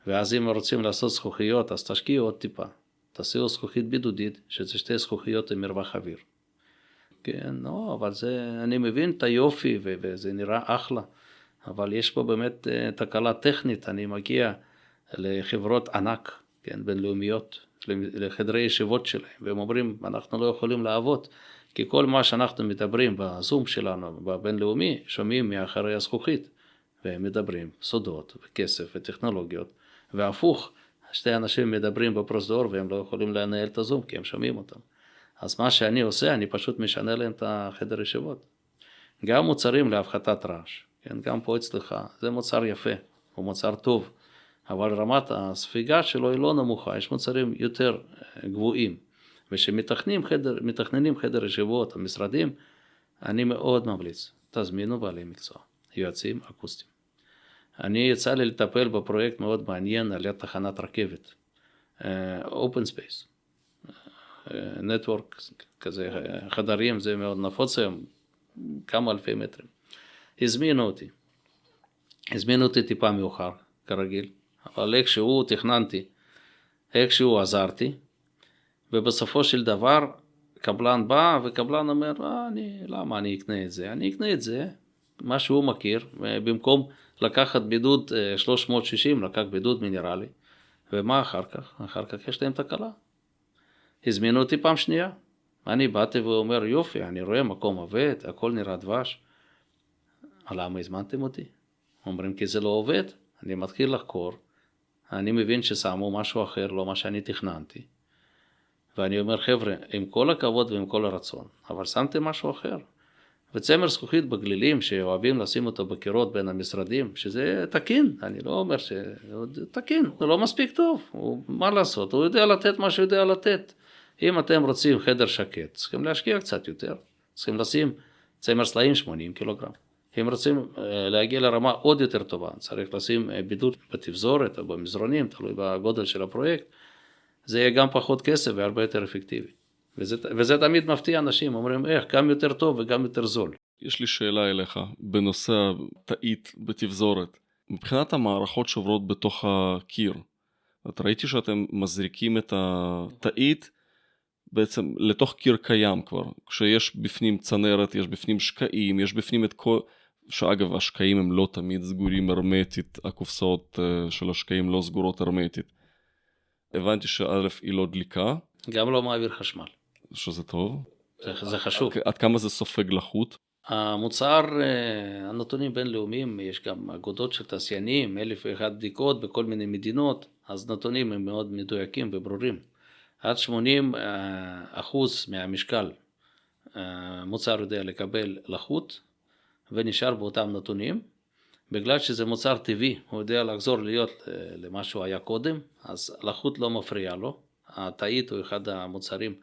ואז אם רוצים לעשות זכוכיות, אז תשקיעו עוד טיפה. תעשו זכוכית בידודית, שזה שתי זכוכיות עם מרווח אוויר. כן, לא, אבל אני מבין את היופי, וזה נראה אחלה. אבל יש פה באמת תקלה טכנית. אני מגיע לחברות ענק, כן, בינלאומיות, לחדרי ישיבות שלהם, והם אומרים, אנחנו לא יכולים לעבוד, כי כל מה שאנחנו מדברים בזום שלנו, בבינלאומי, שומעים מאחרי הזכוכית, והם מדברים סודות וכסף וטכנולוגיות, והפוך, שתי אנשים מדברים בפרוזדור, והם לא יכולים לנהל את הזום, כי הם שומעים אותם. אז מה שאני עושה, אני פשוט משנה להם את החדר ישיבות. גם מוצרים להפחתת רעש, כן, גם פה אצלך, זה מוצר יפה, הוא מוצר טוב, אבל רמת הספיגה שלו היא לא נמוכה, יש מוצרים יותר גבוהים, ושמתכננים חדר ישיבות, המשרדים, אני מאוד ממליץ, תזמינו בעלי מקצוע, יועצים אקוסטיים. אני יצא לי לטפל בפרויקט מאוד מעניין על יד תחנת רכבת, Open Space, Network, כזה חדרים, זה מאוד נפוץ היום, כמה אלפי מטרים. הזמינו אותי טיפה מאוחר, כרגיל, אבל איכשהו תכננתי, איכשהו עזרתי, ובסופו של דבר קבלן בא, וקבלן אומר, למה אני אקנה את זה? אני אקנה את זה, מה שהוא מכיר, במקום לקחת בידוד 360, לקח בידוד מינרלי, ומה אחר כך? אחר כך יש להם תקלה. הזמינו אותי פעם שנייה, אני באתי ואומר, יופי, אני רואה מקום עובד, הכל נראה דבש, למה הזמנתם אותי? אומרים, כי זה לא עובד, אני מתחיל לחקור, אני מבין ששמו משהו אחר, לא מה שאני תכננתי, ואני אומר, חבר'ה, עם כל הכבוד ועם כל הרצון, אבל שמתם משהו אחר. וצמר זכוכית בגלילים שאוהבים לשים אותו בקירות בין המשרדים, שזה תקין, אני לא אומר תקין, זה לא מספיק טוב, מה לעשות, הוא יודע לתת מה שהוא יודע לתת. אם אתם רוצים חדר שקט, צריכים להשקיע קצת יותר, צריכים לשים צמר סלעים 80 קילוגרם. אם רוצים להגיע לרמה עוד יותר טובה, צריך לשים בידוד בתפזורת או במזרונים, תלוי בגודל של הפרויקט, זה יהיה גם פחות כסף והרבה יותר אפקטיבי. וזה תמיד מפתיע אנשים, אומרים, גם יותר טוב וגם יותר זול. יש לי שאלה אליך, בנושא תאית בתפזורת. מבחינת המערכות שעוברות בתוך הקיר, ראיתי שאתם מזריקים את התאית בעצם לתוך קיר קיים כבר, כשיש בפנים צנרת, יש בפנים שקעים, יש בפנים את כל... שאגב, השקעים הם לא תמיד סגורים הרמטית, הקופסאות של השקעים לא סגורות הרמטית. הבנתי שא' היא לא דליקה. גם לא מעביר חשמל. שזה טוב. זה חשוב. עד כמה זה סופג לחות? המוצר, הנתונים בינלאומיים, יש גם אגודות של תעשיינים, 1,001 בדיקות בכל מיני מדינות, אז נתונים הם מאוד מדויקים וברורים. עד 80% מהמשקל מוצר יודע לקבל לחות, ונשאר באותם נתונים, בגלל שזה מוצר טבעי, הוא יודע לחזור להיות למה שהוא היה קודם, אז לחות לא מפריע לו, התאית הוא אחד המוצרים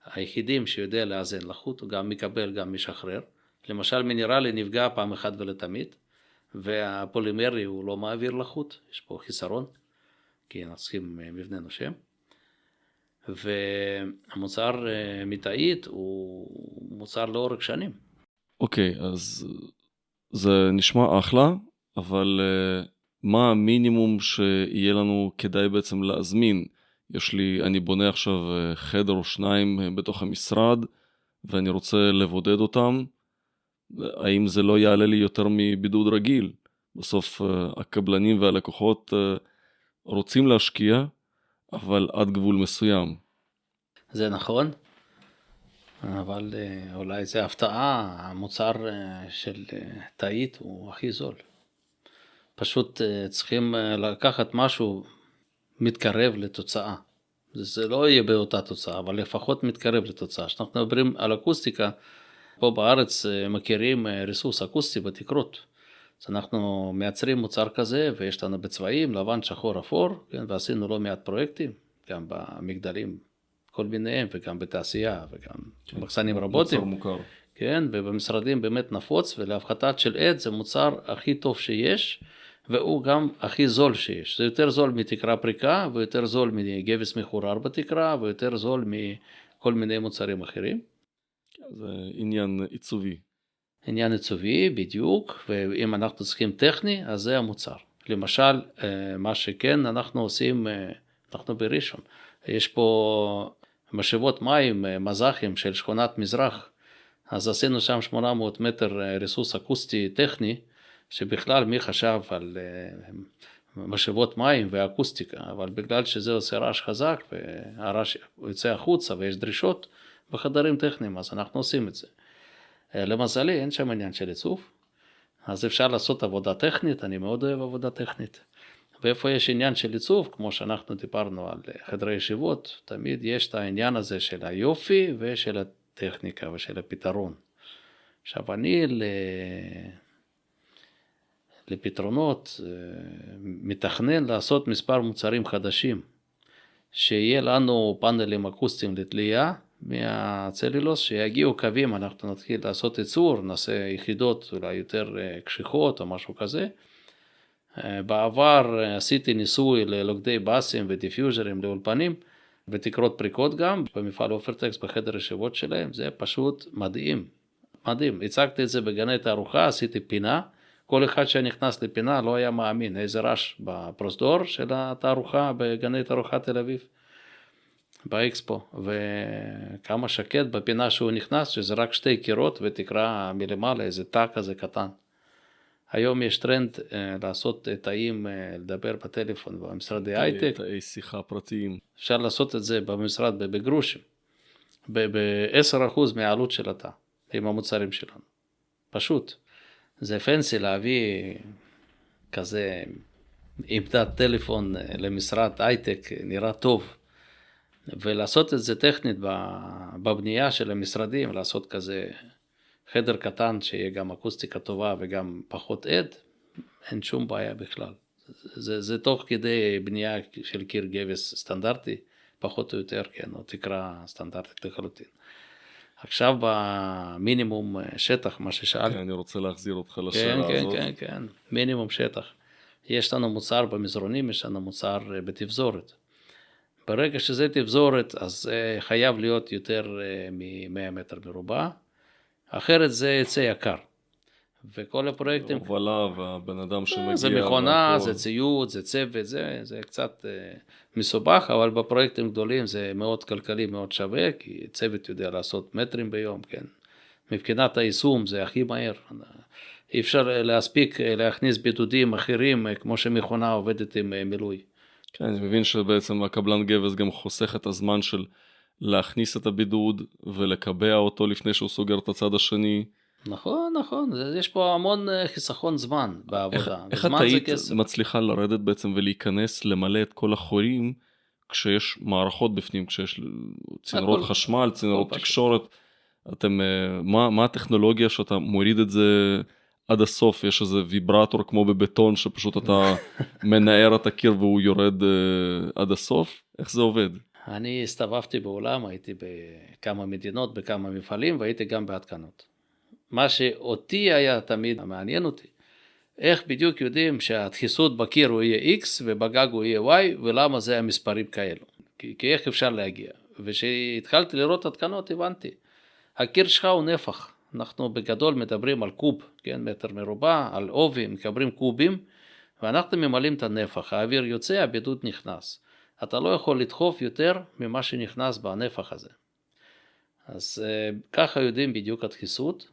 היחידים שיודע לאזן לחות, הוא גם מקבל, גם משחרר, למשל מינרלי נפגע פעם אחת ולתמיד, והפולימרי הוא לא מעביר לחות, יש פה חיסרון, כי אנחנו צריכים מבנה נושם, והמוצר מתאית הוא מוצר לאורך שנים. אוקיי, אז זה נשמע אחלה, אבל מה המינימום שיהיה לנו כדאי בעצם להזמין? אני בונה עכשיו חדר או שניים בתוך המשרד, ואני רוצה לבודד אותם. האם זה לא יעלה לי יותר מבידוד רגיל? בסוף הקבלנים והלקוחות רוצים להשקיע, אבל עד גבול מסוים. זה נכון, אבל אולי זה הפתעה, המוצר של תאית הוא הכי זול. פשוט צריכים לקחת משהו מתקרב לתוצאה. זה לא יהיה באותה תוצאה, אבל לפחות מתקרב לתוצאה. כשאנחנו מדברים על אקוסטיקה, פה בארץ מכירים ריסוס אקוסטי בתקרות. אז אנחנו מייצרים מוצר כזה, ויש לנו בצבעים, לבן, שחור, אפור, כן, ועשינו לא מעט פרויקטים, גם במגדלים, כל מיניהם, וגם בתעשייה, וגם במחסנים רובוטיים. מוצר מוכר. כן, ובמשרדים באמת נפוץ, ולהפחתת של עד זה מוצר הכי טוב שיש, והוא גם הכי זול שיש. זה יותר זול מתקרה פריקה, ויותר זול מגבס מחורר בתקרה, ויותר זול כל מיני מוצרים אחרים. זה עניין עיצובי. עניין עיצובי, בדיוק, ואם אנחנו צריכים טכני, אז זה המוצר. למשל, מה שכן אנחנו עושים, אנחנו בראשון, יש פה משאבות מים, מזחים של שכונת מזרח, אז עשינו שם 800 מטר ריסוס אקוסטי טכני, שבכלל מי חשב על משאבות מים ואקוסטיקה, אבל בגלל שזה עושה רעש חזק, והרעש יוצא החוצה ויש דרישות בחדרים טכניים, אז אנחנו עושים את זה. למזלי, אין שם עניין של עיצוב, אז אפשר לעשות עבודה טכנית, אני מאוד אוהב עבודה טכנית. ואיפה יש עניין של עיצוב, כמו שאנחנו דיברנו על חדרי ישיבות, תמיד יש את העניין הזה של היופי ושל הטכניקה ושל הפתרון. עכשיו אני לפתרונות מתכנן לעשות מספר מוצרים חדשים, שיהיה לנו פאנלים אקוסטיים לתלייה מהצלילוס, שיגיעו קווים, אנחנו נתחיל לעשות ייצור, נעשה יחידות אולי יותר קשיחות או משהו כזה. בעבר עשיתי ניסוי ללוגדי בסים ודיפיוזרים לאולפנים, ותקרות פריקות גם, במפעל אופרטקס בחדר ישיבות שלהם, זה פשוט מדהים, מדהים. הצגתי את זה בגני תערוכה, עשיתי פינה, כל אחד שנכנס לפינה לא היה מאמין איזה רעש בפרוזדור של התערוכה בגני תערוכה תל אביב, באקספו, וכמה שקט בפינה שהוא נכנס, שזה רק 2 קירות ותקרה מלמעלה, איזה תא כזה קטן. היום יש טרנד לעשות תאים, לדבר בטלפון במשרדי הייטק. תאי שיחה פרטיים. אפשר לעשות את זה במשרד בגרושים, ב-10% מהעלות של התא, עם המוצרים שלנו. פשוט. זה פנסי להביא כזה עמדת טלפון למשרד הייטק, נראה טוב. ולעשות את זה טכנית בבנייה של המשרדים, לעשות כזה חדר קטן שיהיה גם אקוסטיקה טובה וגם פחות עד, אין שום בעיה בכלל. זה תוך כדי בנייה של קיר גבס סטנדרטי, פחות או יותר, כן, או תקרה סטנדרטית לחלוטין. עכשיו במינימום שטח, מה ששאל. כן, אני רוצה להחזיר אותך לשאלה הזאת. כן, מינימום שטח. יש לנו מוצר במזרונים, יש לנו מוצר בתפזורת. ברגע שזה תפזורת, אז חייב להיות יותר מ-100 מטר מרובע, אחרת זה יצא יקר. וכל הפרויקטים... הובלה והבן אדם שמגיע... זה מכונה, זה ציוד, זה צוות, זה קצת מסובך, אבל בפרויקטים גדולים זה מאוד כלכלי, מאוד שווה, כי צוות יודע לעשות מטרים ביום, כן. מבחינת היישום זה הכי מהר. אי אפשר להספיק להכניס בידודים אחרים, כמו שמכונה עובדת עם מילוי. כן, אני מבין שבעצם הקבלן גבס גם חוסך את הזמן של להכניס את הבידוד ולקבע אותו לפני שהוא סוגר את הצד השני. נכון, יש פה המון חיסכון זמן בעבודה. איך התאית מצליחה לרדת בעצם ולהיכנס, למלא את כל החורים, כשיש מערכות בפנים, כשיש צינורות חשמל, צינורות תקשורת, מה הטכנולוגיה שאתה מוריד את זה עד הסוף? יש איזה ויברטור כמו בבטון שפשוט אתה מנער את הקיר והוא יורד עד הסוף? איך זה עובד? אני הסתובבתי בעולם, הייתי בכמה מדינות, בכמה מפעלים, והייתי גם בהתקנות. מה שאותי היה תמיד מעניין אותי, איך בדיוק יודעים שהדחיסות בקיר הוא יהיה X ובגג הוא יהיה Y, ולמה זה המספרים כאלו. כי איך אפשר להגיע. ושהתחלתי לראות התקנות, הבנתי. הקיר שלך הוא נפח. אנחנו בגדול מדברים על קוב, כן, מטר מרובע, על עובי, מקברים קובים, ואנחנו ממלאים את הנפח. האוויר יוצא, הבידוד נכנס. אתה לא יכול לדחוף יותר ממה שנכנס בנפח הזה. אז ככה יודעים בדיוק הדחיסות,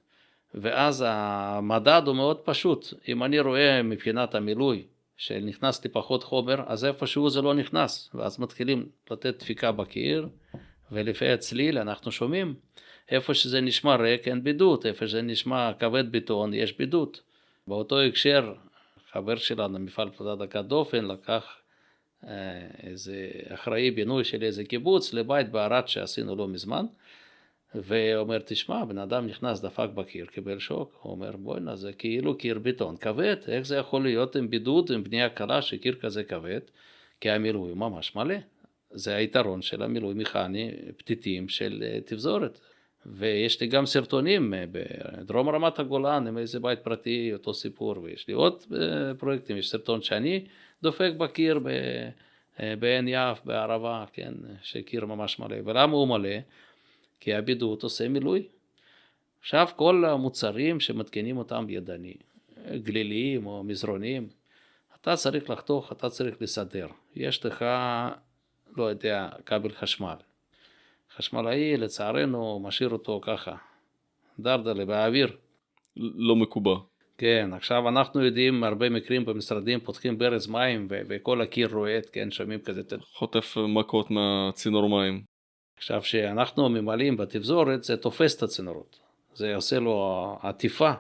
ואז המדד הוא מאוד פשוט. אם אני רואה מבחינת המילוי שנכנס לי פחות חומר, אז איפשהו זה לא נכנס, ואז מתחילים לתת דפיקה בקיר, ולפי הצליל אנחנו שומעים, איפה שזה נשמע ריק אין בידוד, איפה שזה נשמע כבד בטון יש בידוד. באותו הקשר, חבר שלנו, מפעל פלדה דקת דופן, לקח איזה אחראי בינוי של איזה קיבוץ לבית בערד שעשינו לא מזמן, ואומר, תשמע, בן אדם נכנס דפק בקיר, קיבל שוק, הוא אומר, בוא'נה, זה כאילו קיר בטון כבד, איך זה יכול להיות עם בידוד, עם בנייה קלה שקיר כזה כבד, כי המילוי הוא ממש מלא. זה היתרון של המילוי מכני, פתיתים של תפזורת. ויש לי גם סרטונים בדרום רמת הגולן, עם איזה בית פרטי, אותו סיפור, ויש לי עוד פרויקטים, יש סרטון שאני דופק בקיר בעין יף, בערבה, כן, שקיר ממש מלא. ולמה הוא מלא? כי הבידוד עושה מילוי. עכשיו כל המוצרים שמתקינים אותם ידני, גליליים או מזרונים, אתה צריך לחתוך, אתה צריך לסדר. יש לך, לא יודע, כבל חשמל. חשמלאי לצערנו משאיר אותו ככה, דרדלה באוויר. לא מקובע. כן, עכשיו אנחנו יודעים, הרבה מקרים במשרדים פותחים ברז מים וכל הקיר רועד, כן, שומעים כזה. חוטף מכות מהצינור מים. עכשיו שאנחנו ממלאים בתפזורת, זה תופס את הצינורות. זה עושה לו עטיפה,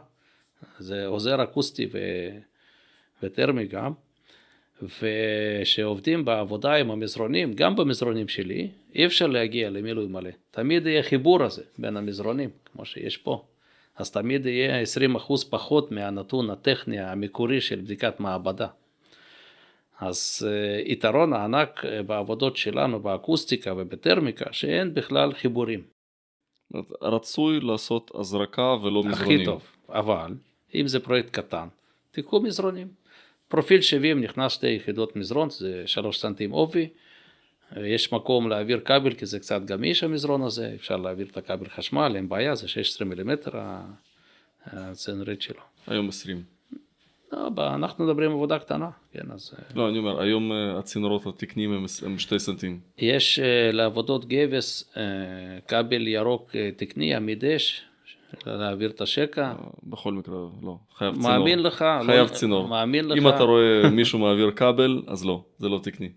זה עוזר אקוסטי וטרמי גם. ושעובדים בעבודה עם המזרונים, גם במזרונים שלי, אי אפשר להגיע למילוי מלא. תמיד יהיה חיבור הזה בין המזרונים, כמו שיש פה. אז תמיד יהיה 20% פחות מהנתון הטכני המקורי של בדיקת מעבדה. אז יתרון הענק בעבודות שלנו באקוסטיקה ובטרמיקה, שאין בכלל חיבורים. רצוי לעשות הזרקה ולא מזרונים. הכי טוב, אבל אם זה פרויקט קטן, תיקחו מזרונים. פרופיל 70 נכנס 2 יחידות מזרון, זה 3 סנטים עובי. יש מקום להעביר כבל, כי זה קצת גמיש המזרון הזה, אפשר להעביר את הכבל חשמל, אין בעיה, זה 16 מילימטר הצנרית שלו. היום 20. לא, אנחנו מדברים עבודה קטנה, כן, אז... לא, אני אומר, היום הצינורות התקניים הם 2 סנטים. יש לעבודות גבס כבל ירוק תקני, עמיד אש, להעביר את השקע. בכל מקרה, לא. חייב צינור. מאמין לך. חייב צינור. מאמין לך. אם אתה רואה מישהו מעביר כבל, אז לא, זה לא תקני.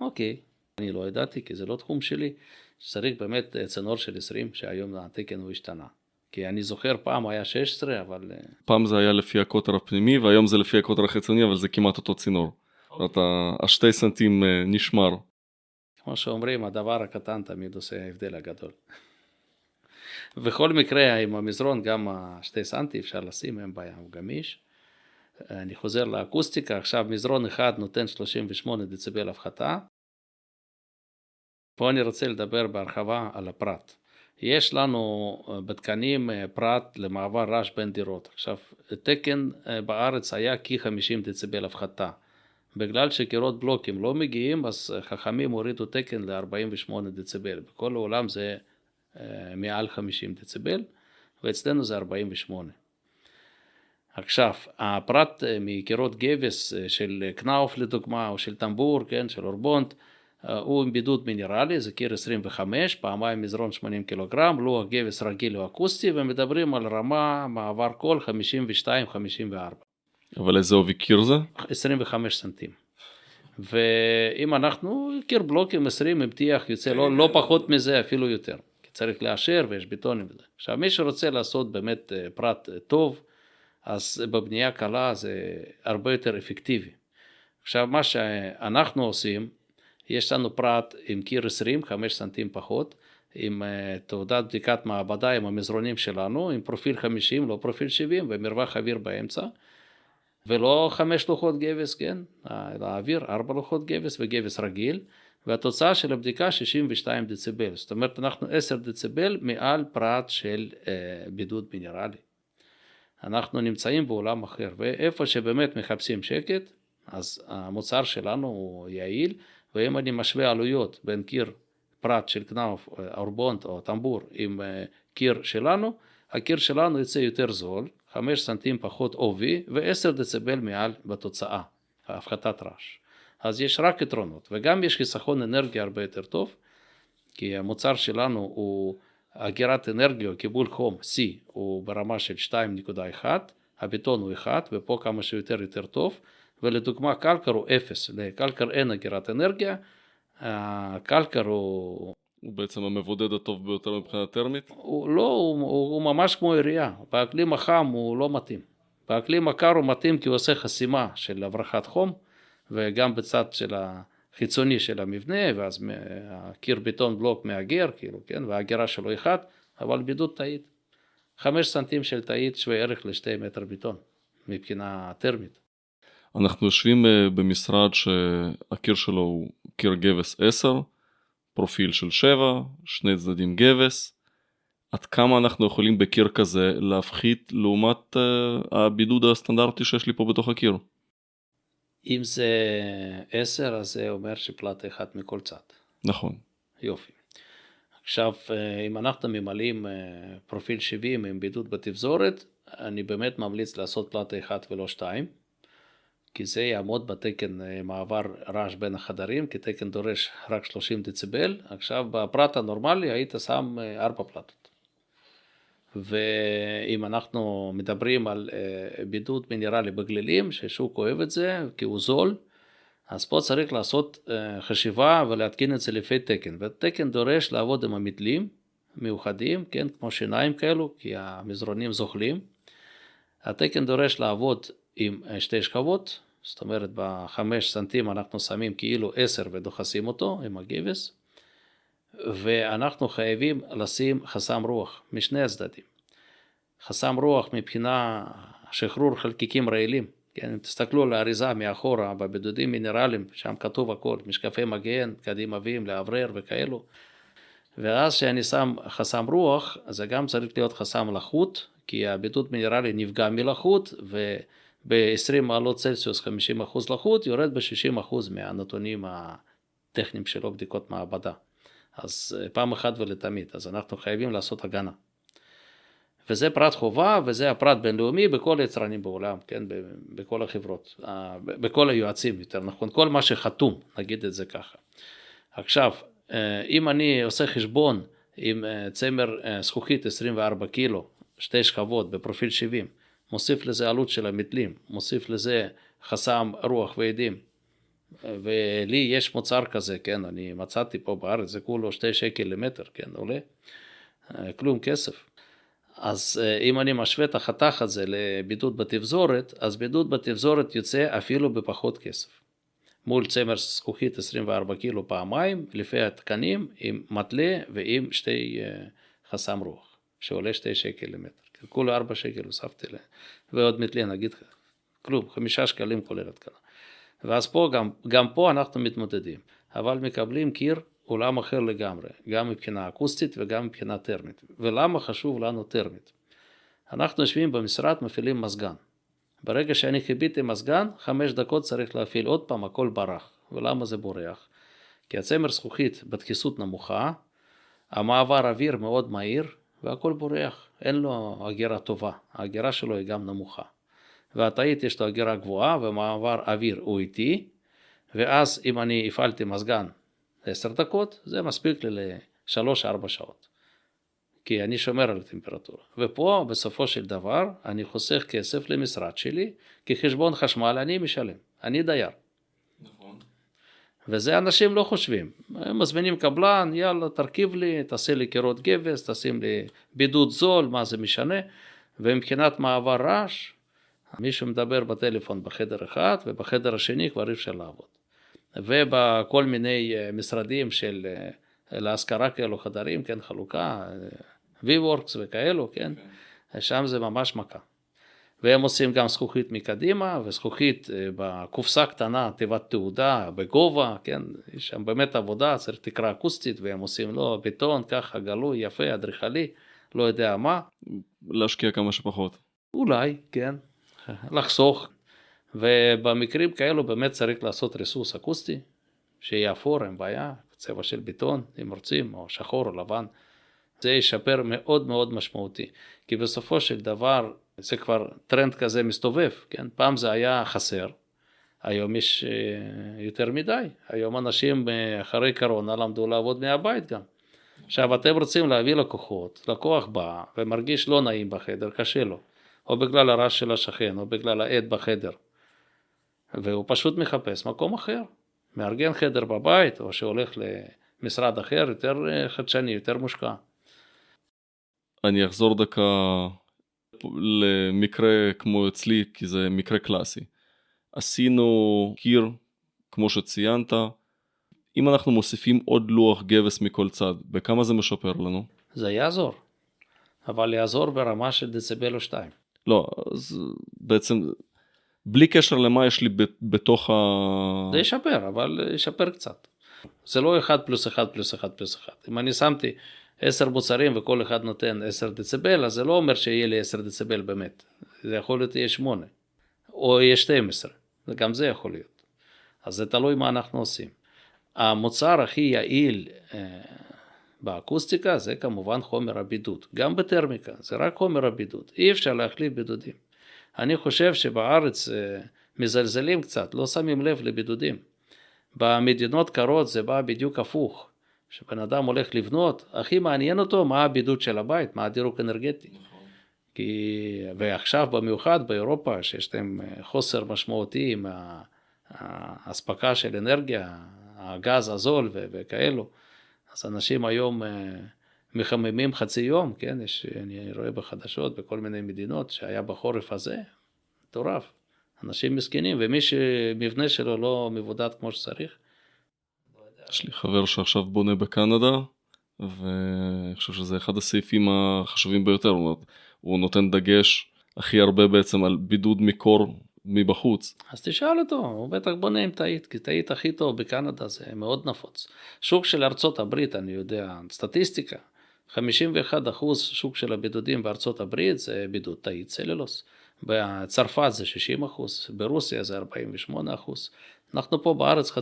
אוקיי. אני לא ידעתי, כי זה לא תחום שלי. צריך באמת צינור של 20, שהיום התקן הוא השתנה. כי אני זוכר, פעם היה 16, אבל... פעם זה היה לפי הקוטר הפנימי, והיום זה לפי הקוטר החיצוני, אבל זה כמעט אותו צינור. ה2 סנטים נשמר. כמו שאומרים, הדבר הקטן תמיד עושה ההבדל הגדול. בכל מקרה, עם המזרון, גם ה2 סנטי אפשר לשים, אין בעיה, הוא גמיש. אני חוזר לאקוסטיקה, עכשיו מזרון אחד נותן 38 דציבל הפחתה. פה אני רוצה לדבר בהרחבה על הפרט. יש לנו בתקנים פרט למעבר רעש בין דירות. עכשיו, תקן בארץ היה כ-50 דציבל הפחתה. בגלל שקירות בלוקים לא מגיעים, אז חכמים הורידו תקן ל-48 דציבל. בכל העולם זה מעל 50 דציבל, ואצלנו זה 48. עכשיו, הפרט מקירות גבס של קנאוף לדוגמה, או של טמבור, כן, של אורבונט, הוא עם בידוד מינרלי, זה קיר 25, פעמיים מזרון 80 קילוגרם, לוח גבס רגיל או אקוסטי, ומדברים על רמה מעבר קול 52-54. אבל איזה עובי קיר זה? 25 סנטים. ואם אנחנו, קיר בלוקים 20 עם טיח יוצא לא פחות מזה, אפילו יותר. כי צריך לאשר ויש ביטונים וזה. עכשיו, מי שרוצה לעשות באמת פרט טוב, אז בבנייה קלה זה הרבה יותר אפקטיבי. עכשיו, מה שאנחנו עושים, יש לנו פרט עם קיר 20, 5 סנטים פחות, עם תעודת בדיקת מעבדה עם המזרונים שלנו, עם פרופיל 50, לא פרופיל 70, ומרווח אוויר באמצע, ולא 5 לוחות גבס, כן, האוויר, 4 לוחות גבס וגבס רגיל, והתוצאה של הבדיקה 62 דציבל, זאת אומרת אנחנו 10 דציבל מעל פרט של בידוד מינרלי. אנחנו נמצאים בעולם אחר, ואיפה שבאמת מחפשים שקט, אז המוצר שלנו הוא יעיל, ואם אני משווה עלויות בין קיר פרט של קנאוף, אורבונט או טמבור עם קיר שלנו, הקיר שלנו יצא יותר זול, 5 סנטים פחות עובי ו10 דציבל מעל בתוצאה, הפחתת רעש. אז יש רק יתרונות, וגם יש חיסכון אנרגיה הרבה יותר טוב, כי המוצר שלנו הוא אגירת אנרגיה, קיבול חום C, הוא ברמה של 2.1, הבטון הוא 1, ופה כמה שיותר יותר טוב, ולדוגמה קלקר הוא 0, לקלקר אין אגירת אנרגיה, הקלקר הוא... הוא בעצם המבודד הטוב ביותר מבחינה טרמית? הוא ממש כמו עירייה, באקלים החם הוא לא מתאים. באקלים הקר הוא מתאים כי הוא עושה חסימה של הברחת חום, וגם בצד של החיצוני של המבנה, ואז הקיר בטון בלוק מאגר, כאילו, כן, והאגירה שלו 1, אבל בידוד תאית. 5 סנטים של תאית שווה ערך ל2 מטר בטון, מבחינה טרמית. אנחנו יושבים במשרד שהקיר שלו הוא קיר גבס 10, פרופיל של 7, 2 צדדים גבס. עד כמה אנחנו יכולים בקיר כזה להפחית לעומת הבידוד הסטנדרטי שיש לי פה בתוך הקיר? אם זה 10, אז זה אומר שפלטה אחת מכל צד. נכון. יופי. עכשיו, אם אנחנו ממלאים פרופיל 70 עם בידוד בתפזורת, אני באמת ממליץ לעשות פלטה 1 ולא 2, כי זה יעמוד בתקן מעבר רעש בין החדרים, כי תקן דורש רק 30 דציבל. עכשיו, בפרט הנורמלי היית שם 4 פלטות. ואם אנחנו מדברים על בידוד מינרלי בגלילים, ששוק אוהב את זה, כי הוא זול, אז פה צריך לעשות חשיבה ולהתקין את זה לפי תקן. והתקן דורש לעבוד עם המתלים מיוחדים, כן, כמו שיניים כאלו, כי המזרונים זוחלים. התקן דורש לעבוד עם 2 שכבות, זאת אומרת ב5 סנטים אנחנו שמים כאילו 10 ודוחסים אותו עם הגבס, ואנחנו חייבים לשים חסם רוח משני הצדדים. חסם רוח מבחינה שחרור חלקיקים רעילים, כן, אם תסתכלו על האריזה מאחורה בבידודים מינרליים, שם כתוב הכל, משקפי מגן, קדים אביים לאוורר וכאלו, ואז שאני שם חסם רוח, זה גם צריך להיות חסם לחות, כי הבידוד מינרלי נפגע מלחות, וב-20 מעלות צלסיוס 50% לחות, יורד ב-60% מהנתונים הטכניים שלו בדיקות מעבדה. אז פעם אחת ולתמיד, אז אנחנו חייבים לעשות הגנה. וזה פרט חובה, וזה הפרט בינלאומי בכל היצרנים בעולם, כן, בכל החברות, בכל היועצים יותר נכון, כל מה שחתום, נגיד את זה ככה. עכשיו, אם אני עושה חשבון עם צמר זכוכית 24 קילו, 2 שכבות בפרופיל 70, מוסיף לזה עלות של המתלים, מוסיף לזה חסם רוח ועדים, ולי יש מוצר כזה, כן, אני מצאתי פה בארץ, זה כולו 2 שקל למטר, כן, עולה, כלום כסף. אז אם אני משווה את החתך הזה לבידוד בתפזורת, אז בידוד בתפזורת יוצא אפילו בפחות כסף. מול צמר זכוכית 24 קילו פעמיים, לפי התקנים, עם מטלה ועם 2 חסם רוח, שעולה 2 שקל למטר. כולו 4 שקל הוספתי להם, ועוד מטלה נגיד, כלום, 5 שקלים כולל התקנה. ואז פה, גם פה אנחנו מתמודדים, אבל מקבלים קיר עולם אחר לגמרי, גם מבחינה אקוסטית וגם מבחינה טרמית. ולמה חשוב לנו טרמית? אנחנו יושבים במשרד, מפעילים מזגן. ברגע שאני חיביתי מזגן, 5 דקות צריך להפעיל עוד פעם, הכל ברח. ולמה זה בורח? כי הצמר זכוכית בתקיסות נמוכה, המעבר אוויר מאוד מהיר, והכל בורח. אין לו הגירה טובה, ההגירה שלו היא גם נמוכה. והתאית יש לו הגירה גבוהה, ומעבר אוויר הוא איטי, ואז אם אני הפעלתי מזגן 10 דקות, זה מספיק לי ל3-4 שעות. כי אני שומר על הטמפרטורה. ופה בסופו של דבר אני חוסך כסף למשרד שלי, כי חשבון חשמל אני משלם, אני דייר. נכון. וזה אנשים לא חושבים. הם מזמינים קבלן, יאללה תרכיב לי, תעשה לי קירות גבס, תשים לי בידוד זול, מה זה משנה. ומבחינת מעבר רעש, מישהו מדבר בטלפון בחדר אחד, ובחדר השני כבר אי אפשר לעבוד. ובכל מיני משרדים של להשכרה כאלו חדרים, כן, חלוקה, V-Works וכאלו, כן, שם זה ממש מכה. והם עושים גם זכוכית מקדימה, וזכוכית בקופסה קטנה, תיבת תעודה, בגובה, כן, יש שם באמת עבודה, צריך תקרה אקוסטית, והם עושים לו בטון, ככה גלוי, יפה, אדריכלי, לא יודע מה. להשקיע כמה שפחות. אולי, כן, לחסוך. ובמקרים כאלו באמת צריך לעשות ריסוס אקוסטי, שיהיה אפור, אין בעיה, צבע של בטון, אם רוצים, או שחור או לבן. זה ישפר מאוד מאוד משמעותי, כי בסופו של דבר זה כבר טרנד כזה מסתובב, כן? פעם זה היה חסר, היום יש יותר מדי, היום אנשים אחרי קורונה למדו לעבוד מהבית גם. עכשיו אתם רוצים להביא לקוחות, לקוח בא ומרגיש לא נעים בחדר, קשה לו, או בגלל הרעש של השכן, או בגלל העד בחדר, והוא פשוט מחפש מקום אחר, מארגן חדר בבית, או שהולך למשרד אחר, יותר חדשני, יותר מושקע. אני אחזור דקה למקרה כמו אצלי, כי זה מקרה קלאסי. עשינו קיר, כמו שציינת, אם אנחנו מוסיפים עוד לוח גבס מכל צד, בכמה זה משפר לנו? זה יעזור, אבל יעזור ברמה של דציבל או 2. לא, אז בעצם בלי קשר למה יש לי בתוך זה ישפר, אבל ישפר קצת. זה לא 1 פלוס 1 פלוס 1 פלוס 1. אם אני שמתי 10 מוצרים וכל אחד נותן 10 דציבל, אז זה לא אומר שיהיה לי 10 דציבל באמת. זה יכול להיות יהיה 8, או יהיה 12. גם זה יכול להיות. אז זה תלוי מה אנחנו עושים. המוצר הכי יעיל באקוסטיקה זה כמובן חומר הבידוד, גם בטרמיקה, זה רק חומר הבידוד, אי אפשר להחליף בידודים. אני חושב שבארץ מזלזלים קצת, לא שמים לב לבידודים. במדינות קרות זה בא בדיוק הפוך, שבן אדם הולך לבנות, הכי מעניין אותו מה הבידוד של הבית, מה הדירוג אנרגטי. ועכשיו במיוחד באירופה, שיש להם חוסר משמעותי עם ההספקה של אנרגיה, הגז הזול וכאלו, אז אנשים היום מחממים חצי יום, כן? אני רואה בחדשות בכל מיני מדינות שהיה בחורף הזה, מטורף. אנשים מסכנים, ומי שמבנה שלו לא מבודד כמו שצריך. יש לי חבר שעכשיו בונה בקנדה, ואני חושב שזה אחד הסעיפים החשובים ביותר, הוא נותן דגש הכי הרבה בעצם על בידוד מקור מבחוץ. אז תשאל אותו, הוא בטח בונה עם תאית, כי תאית הכי טוב בקנדה זה מאוד נפוץ. שוק של ארצות הברית, אני יודע, סטטיסטיקה, 51% שוק של הבידודים בארצות הברית זה בידוד תאית צלולוס. בצרפת זה 60%, ברוסיה זה 48%, אנחנו פה בארץ 0.5%.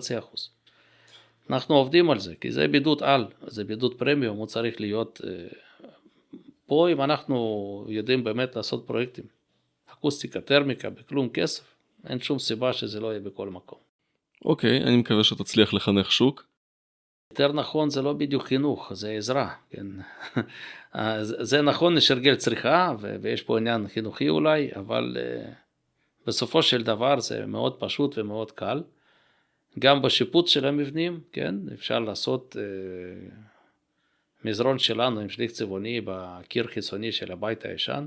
אנחנו עובדים על זה, כי זה בידוד על, זה בידוד פרמיום, הוא צריך להיות פה אם אנחנו יודעים באמת לעשות פרויקטים. אקוסטיקה, טרמיקה, בכלום כסף, אין שום סיבה שזה לא יהיה בכל מקום. אוקיי, אני מקווה שתצליח לחנך שוק. יותר נכון זה לא בדיוק חינוך, זה עזרה, כן. זה נכון לשרגל צריכה, ויש פה עניין חינוכי אולי, אבל בסופו של דבר זה מאוד פשוט ומאוד קל. גם בשיפוץ של המבנים, כן, אפשר לעשות מזרון שלנו עם שליק צבעוני בקיר חיצוני של הבית הישן,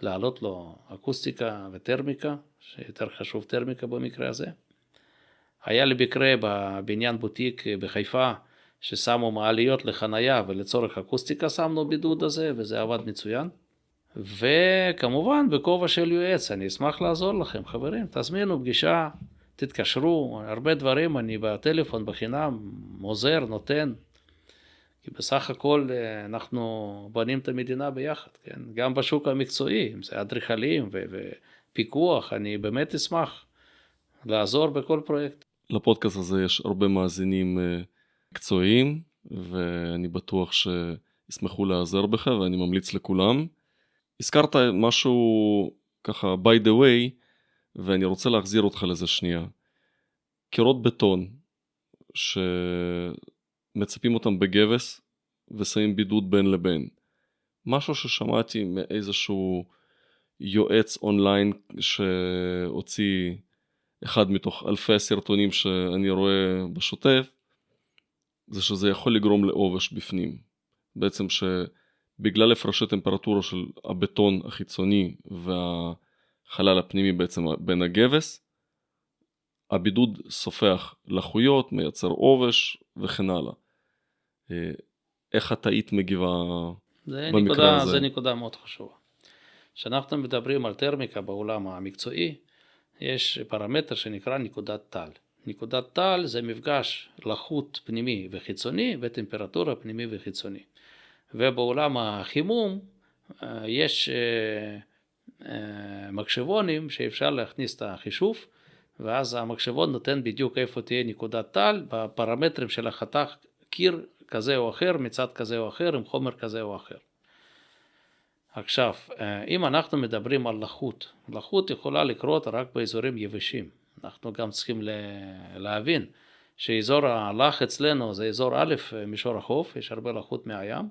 להעלות לו אקוסטיקה וטרמיקה, שיותר חשוב טרמיקה במקרה הזה. היה לי מקרה בבניין בוטיק בחיפה, ששמו מעליות לחנייה ולצורך אקוסטיקה שמנו בידוד הזה, וזה עבד מצוין. וכמובן בכובע של יועץ, אני אשמח לעזור לכם, חברים, תזמינו פגישה, תתקשרו, הרבה דברים אני בטלפון בחינם, עוזר, נותן, כי בסך הכל אנחנו בונים את המדינה ביחד, כן? גם בשוק המקצועי, אם זה אדריכלים ופיקוח, אני באמת אשמח לעזור בכל פרויקט. לפודקאסט הזה יש הרבה מאזינים מקצועיים, ואני בטוח שישמחו לעזר בך, ואני ממליץ לכולם. הזכרת משהו ככה by the way, ואני רוצה להחזיר אותך לזה שנייה. קירות בטון, שמצפים אותם בגבס, ושמים בידוד בין לבין. משהו ששמעתי מאיזשהו יועץ אונליין, שהוציא אחד מתוך אלפי הסרטונים שאני רואה בשוטף, זה שזה יכול לגרום לעובש בפנים. בעצם שבגלל הפרשי טמפרטורה של הבטון החיצוני והחלל הפנימי בעצם בין הגבס, הבידוד סופח לחות, מייצר עובש וכן הלאה. איך התאית מגיבה במקרה הזה? זה נקודה מאוד חשובה. כשאנחנו מדברים על טרמיקה בעולם המקצועי, יש פרמטר שנקרא נקודת טל. נקודת טל זה מפגש לחות פנימי וחיצוני וטמפרטורה פנימי וחיצוני. ובעולם החימום יש מחשבונים שאפשר להכניס את החישוב, ואז המחשבון נותן בדיוק איפה תהיה נקודת טל בפרמטרים של החתך קיר כזה או אחר, מצד כזה או אחר, עם חומר כזה או אחר. עכשיו, אם אנחנו מדברים על לחות, לחות יכולה לקרות רק באזורים יבשים. אנחנו גם צריכים להבין שאזור הלח אצלנו זה אזור א', מישור החוף, יש הרבה לחות מהים,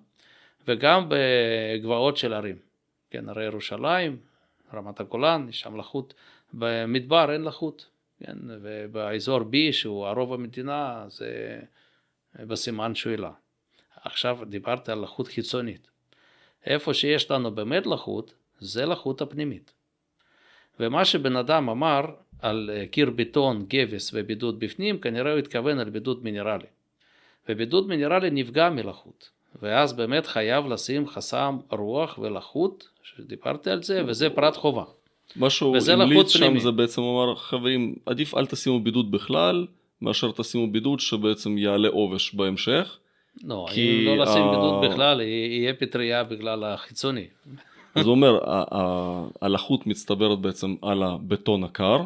וגם בגבעות של ערים. כן, הרי ירושלים, רמת הגולן, יש שם לחות, במדבר אין לחות, כן, ובאזור B, שהוא הרוב המדינה, זה בסימן שאלה. עכשיו דיברתי על לחות חיצונית. איפה שיש לנו באמת לחות, זה לחות הפנימית. ומה שבן אדם אמר על קיר בטון, גבס ובידוד בפנים, כנראה הוא התכוון על בידוד מינרלי. ובידוד מינרלי נפגע מלחות. ואז באמת חייב לשים חסם רוח ולחות, שדיברתי על זה, וזה פרט חובה. משהו המליץ שם זה בעצם אומר, חברים, עדיף אל תשימו בידוד בכלל, מאשר תשימו בידוד שבעצם יעלה עובש בהמשך. לא, אם לא לשים בידוד בכלל, יהיה פטריה בגלל החיצוני. אז הוא אומר, הלחות מצטברת בעצם על הבטון הקר,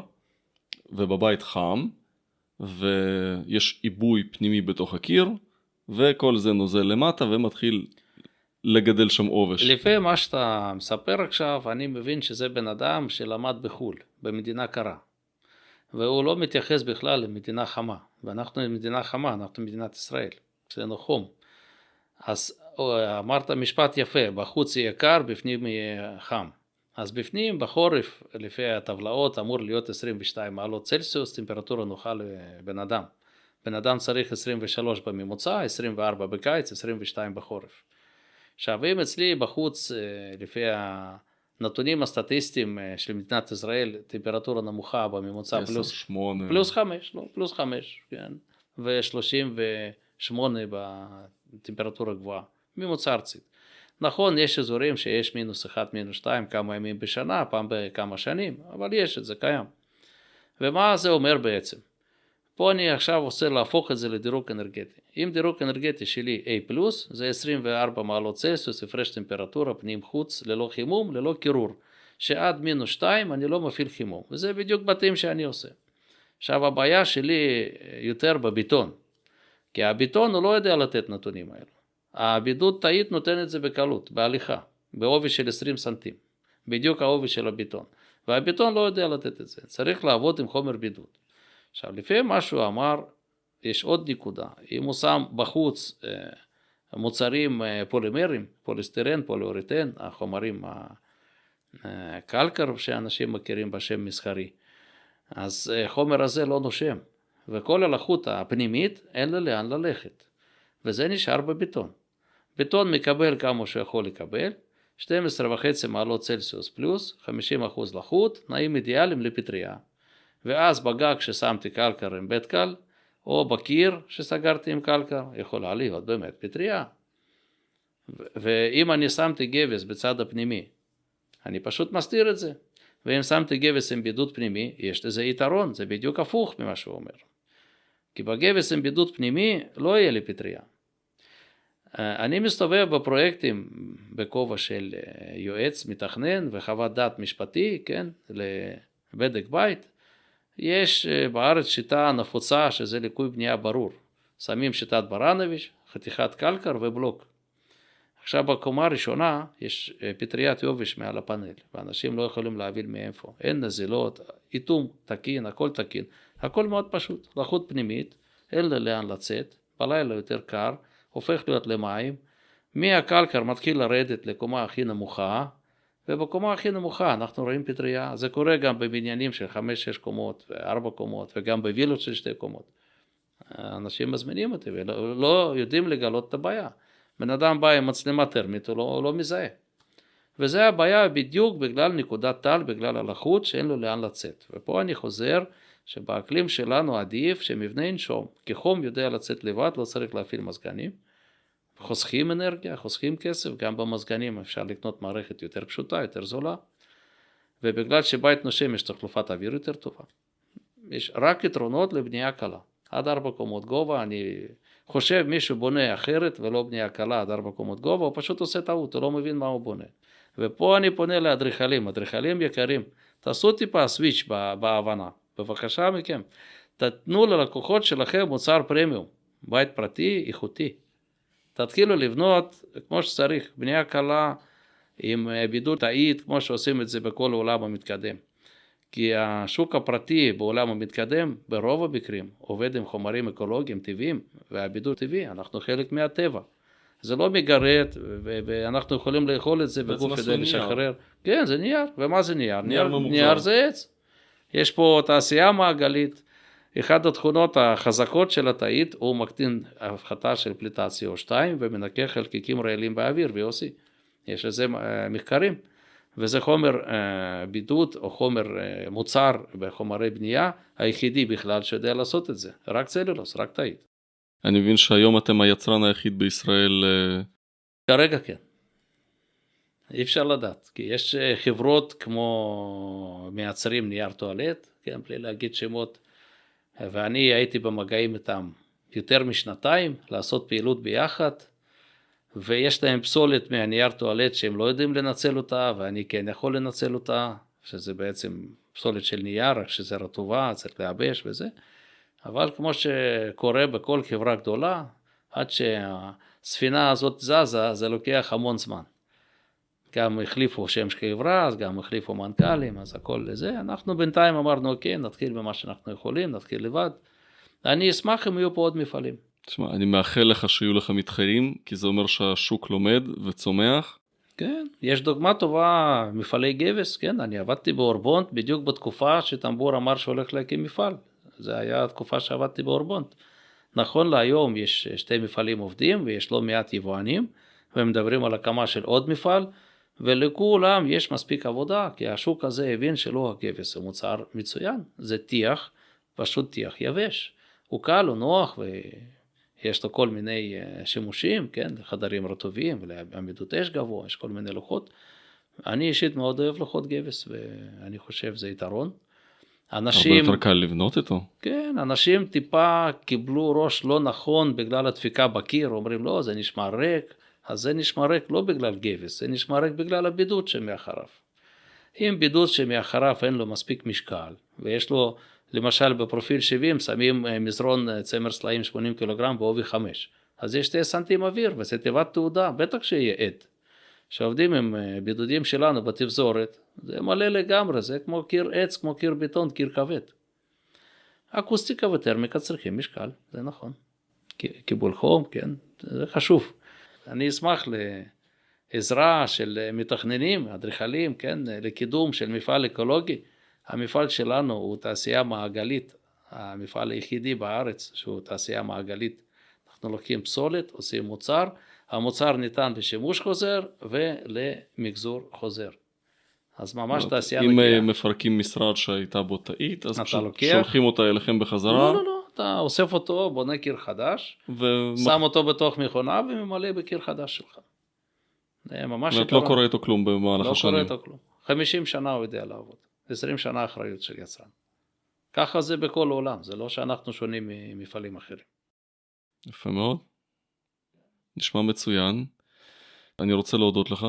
ובבית חם, ויש עיבוי פנימי בתוך הקיר, וכל זה נוזל למטה ומתחיל לגדל שם עובש. לפי מה שאתה מספר עכשיו, אני מבין שזה בן אדם שלמד בחול, במדינה קרה. והוא לא מתייחס בכלל למדינה חמה. ואנחנו מדינה חמה, אנחנו מדינת ישראל. זה חום. אז אמרת משפט יפה, בחוץ יהיה קר, בפנים יהיה חם. אז בפנים, בחורף, לפי הטבלאות, אמור להיות 22 מעלות צלסיוס, טמפרטורה נוחה לבן אדם. בן אדם צריך 23 בממוצע, 24 בקיץ, 22 בחורף. עכשיו, אם אצלי בחוץ, לפי הנתונים הסטטיסטיים של מדינת ישראל, טמפרטורה נמוכה בממוצע פלוס 5, לא, פלוס 5, כן, ו-38 בטמפרטורה גבוהה, ממוצע ארצית. נכון, יש אזורים שיש מינוס 1, מינוס 2, כמה ימים בשנה, פעם בכמה שנים, אבל יש את זה, קיים. ומה זה אומר בעצם? פה אני עכשיו רוצה להפוך את זה לדירוג אנרגטי. אם דירוג אנרגטי שלי A+, זה 24 מעלות צלסיוס, הפרש טמפרטורה, פנים חוץ, ללא חימום, ללא קירור. שעד מינוס 2 אני לא מפעיל חימום, וזה בדיוק בתים שאני עושה. עכשיו הבעיה שלי יותר בביטון, כי הביטון הוא לא יודע לתת נתונים האלו. הבידוד תאית נותן את זה בקלות, בהליכה, בעובי של 20 סנטים, בדיוק העובי של הביטון. והביטון לא יודע לתת את זה, צריך לעבוד עם חומר בידוד. עכשיו, לפי מה שהוא אמר, יש עוד נקודה. אם הוא שם בחוץ מוצרים פולימרים, פוליסטירן, פוליאוריתן, החומרים הקלקר שאנשים מכירים בשם מסחרי, אז חומר הזה לא נושם, וכל הלחות הפנימית אין לה לאן ללכת, וזה נשאר בביטון. ביטון מקבל כמה שהוא יכול לקבל, 12.5 מעלות צלסיוס פלוס, 50% לחות, תנאים אידיאליים לפטריה. ואז בגג ששמתי קלקר עם בית קל, או בקיר שסגרתי עם קלקר, יכולה להיות באמת פטריה. ואם אני שמתי גבס בצד הפנימי, אני פשוט מסתיר את זה. ואם שמתי גבס עם בידוד פנימי, יש לזה יתרון, זה בדיוק הפוך ממה שהוא אומר. כי בגבס עם בידוד פנימי לא יהיה לי פטריה. אני מסתובב בפרויקטים בכובע של יועץ, מתכנן וחוות דעת משפטי, כן, לבדק בית. יש בארץ שיטה נפוצה שזה ליקוי בנייה ברור. שמים שיטת ברנוביץ', חתיכת קלקר ובלוק. עכשיו בקומה הראשונה יש פטריית יובש מעל הפאנל, ואנשים לא יכולים להבין מאיפה. אין נזילות, איתום תקין, הכל תקין. הכל מאוד פשוט. לחות פנימית, אין לה לאן לצאת, בלילה יותר קר, הופך להיות למים. מהקלקר מתחיל לרדת לקומה הכי נמוכה, ובקומה הכי נמוכה אנחנו רואים פטריה. זה קורה גם בבניינים של 5-6 קומות ו4 קומות, וגם בווילות של 2 קומות. אנשים מזמינים אותי ולא יודעים לגלות את הבעיה. בן אדם בא עם מצלמה טרמית, הוא לא מזהה. וזה הבעיה בדיוק בגלל נקודת טל, בגלל הלחות שאין לו לאן לצאת. ופה אני חוזר שבאקלים שלנו עדיף שמבנה ינשום, כי חום יודע לצאת לבד, לא צריך להפעיל מזגנים. חוסכים אנרגיה, חוסכים כסף, גם במזגנים אפשר לקנות מערכת יותר פשוטה, יותר זולה. ובגלל שבית נושם יש תחלופת אוויר יותר טובה. יש רק יתרונות לבנייה קלה. עד 4 קומות גובה, אני חושב מישהו בונה אחרת ולא בנייה קלה עד 4 קומות גובה, הוא פשוט עושה טעות, הוא לא מבין מה הוא בונה. ופה אני פונה לאדריכלים, אדריכלים יקרים, תעשו טיפה סוויץ' בהבנה, בבקשה מכם, תתנו ללקוחות שלכם מוצר פרמיום, בית פרטי, איכותי. תתחילו לבנות כמו שצריך, בנייה קלה עם בידוד תאית, כמו שעושים את זה בכל העולם המתקדם. כי השוק הפרטי בעולם המתקדם, ברוב המקרים, עובד עם חומרים אקולוגיים טבעיים, והבידוד טבעי, אנחנו חלק מהטבע. זה לא מגרד, ואנחנו יכולים לאכול את זה בגוף כדי לשחרר. כן, זה נייר. ומה זה נייר? נייר זה עץ. יש פה תעשייה מעגלית. אחת התכונות החזקות של התאית, הוא מקטין הפחתה של פליטת CO2, ומנקה חלקיקים רעילים באוויר, VOC. יש לזה מחקרים. וזה חומר בידוד או חומר מוצר בחומרי בנייה, היחידי בכלל שיודע לעשות את זה. רק צלולוס, רק תאית. אני מבין שהיום אתם היצרן היחיד בישראל. כרגע כן. אי אפשר לדעת, כי יש חברות כמו מייצרים נייר טואלט, כן, בלי להגיד שמות, ואני הייתי במגעים איתם יותר משנתיים, לעשות פעילות ביחד, ויש להם פסולת מהנייר טואלט שהם לא יודעים לנצל אותה, ואני כן יכול לנצל אותה, שזה בעצם פסולת של נייר, רק שזה רטובה, צריך להבש וזה. אבל כמו שקורה בכל חברה גדולה, עד שהספינה הזאת זזה, זה לוקח המון זמן. גם החליפו שם חברה, אז גם החליפו מנכ"לים, אז הכל לזה. אנחנו בינתיים אמרנו, אוקיי, נתחיל במה שאנחנו יכולים, נתחיל לבד. אני אשמח אם יהיו פה עוד מפעלים. תשמע, אני מאחל לך שיהיו לך מתחרים, כי זה אומר שהשוק לומד וצומח. כן, יש דוגמה טובה, מפעלי גבס, כן, אני עבדתי באורבונט בדיוק בתקופה שטמבור אמר שהולך להקים מפעל. זה היה התקופה שעבדתי באורבונט. נכון להיום יש 2 מפעלים עובדים ויש לא מעט יבואנים, והם מדברים על הקמה של עוד מפעל, ולכולם יש מספיק עבודה, כי השוק הזה הבין שלא הגבס הוא מוצר מצוין, זה טיח, פשוט טיח יבש. הוא קל, הוא נוח ויש לו כל מיני שימושים, כן, לחדרים רטובים ולעמידות אש גבוה, יש כל מיני לוחות. אני אישית מאוד אוהב לוחות גבס ואני חושב זה יתרון. אנשים, הרבה יותר קל לבנות איתו. כן, אנשים טיפה קיבלו ראש לא נכון בגלל הדפיקה בקיר, אומרים לא, זה נשמע ריק, אז זה נשמע ריק לא בגלל גבס, זה נשמע ריק בגלל הבידוד שמאחריו. אם בידוד שמאחריו אין לו מספיק משקל, ויש לו, למשל בפרופיל 70, שמים מזרון צמר סלעים 80 קילוגרם בעובי 5, אז יש 2 סנטים אוויר, וזה תיבת תעודה, בטח שיהיה עד. שעובדים עם בידודים שלנו בתבזורת, זה מלא לגמרי, זה כמו קיר עץ, כמו קיר בטון, קיר כבד. אקוסטיקה וטרמיקה צריכים משקל, זה נכון. קיבול חום, כן, זה חשוב. אני אשמח לעזרה של מתכננים, אדריכלים, כן, לקידום של מפעל אקולוגי. המפעל שלנו הוא תעשייה מעגלית, המפעל היחידי בארץ שהוא תעשייה מעגלית. אנחנו לוקחים פסולת, עושים מוצר, המוצר ניתן לשימוש חוזר ולמחזור חוזר. אז ממש תעשייה נקייה. אם מפרקים משרד שהייתה בו תאית, אז שולחים אותה אליכם בחזרה. לא, אתה אוסף אותו, בונה קיר חדש, שם אותו בתוך מכונה וממלא בקיר חדש שלך. ואת לא קורא איתו כלום במהלך השנים. לא קורא איתו כלום. 50 שנה הוא יודע לעבוד. 20 שנה אחריות של יצרן. ככה זה בכל העולם, זה לא שאנחנו שונים ממפעלים אחרים. יפה מאוד. נשמע מצוין. אני רוצה להודות לך.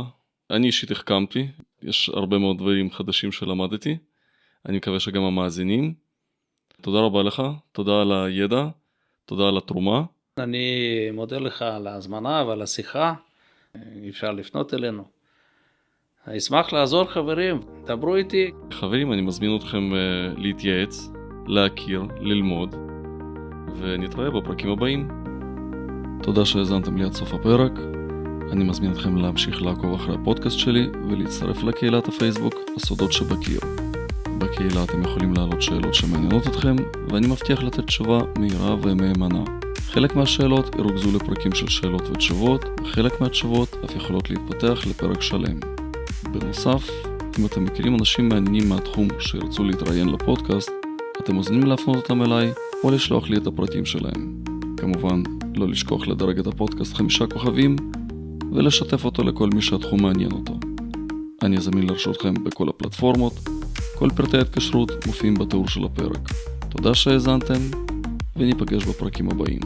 אני אישית החכמתי, יש הרבה מאוד דברים חדשים שלמדתי. אני מקווה שגם המאזינים. תודה רבה לך, תודה על הידע, תודה על התרומה. אני מודה לך על ההזמנה ועל השיחה. אפשר לפנות אלינו. אני אשמח לעזור חברים, דברו איתי. חברים, אני מזמין אתכם להתייעץ, להכיר, ללמוד, ונתראה בפרקים הבאים. תודה שהאזנתם לי עד סוף הפרק. אני מזמין אתכם להמשיך לעקוב אחרי הפודקאסט שלי ולהצטרף לקהילת הפייסבוק הסודות שבקיר. בקהילה אתם יכולים להעלות שאלות שמעניינות אתכם, ואני מבטיח לתת תשובה מהירה ומהימנה. חלק מהשאלות ירוכזו לפרקים של שאלות ותשובות, וחלק מהתשובות אף יכולות להתפתח לפרק שלם. בנוסף, אם אתם מכירים אנשים מעניינים מהתחום שירצו להתראיין לפודקאסט, אתם מוזמנים להפנות אותם אליי או לשלוח לי את הפרטים שלהם. כמובן, לא לשכוח לדרג את הפודקאסט 5 כוכבים ולשתף אותו לכל מי שהתחום מעניין אותו. אני זמין לרשותכם בכל הפלטפורמות, כל פרטי ההתקשרות מופיעים בתיאור של הפרק. תודה שהאזנתם וניפגש בפרקים הבאים.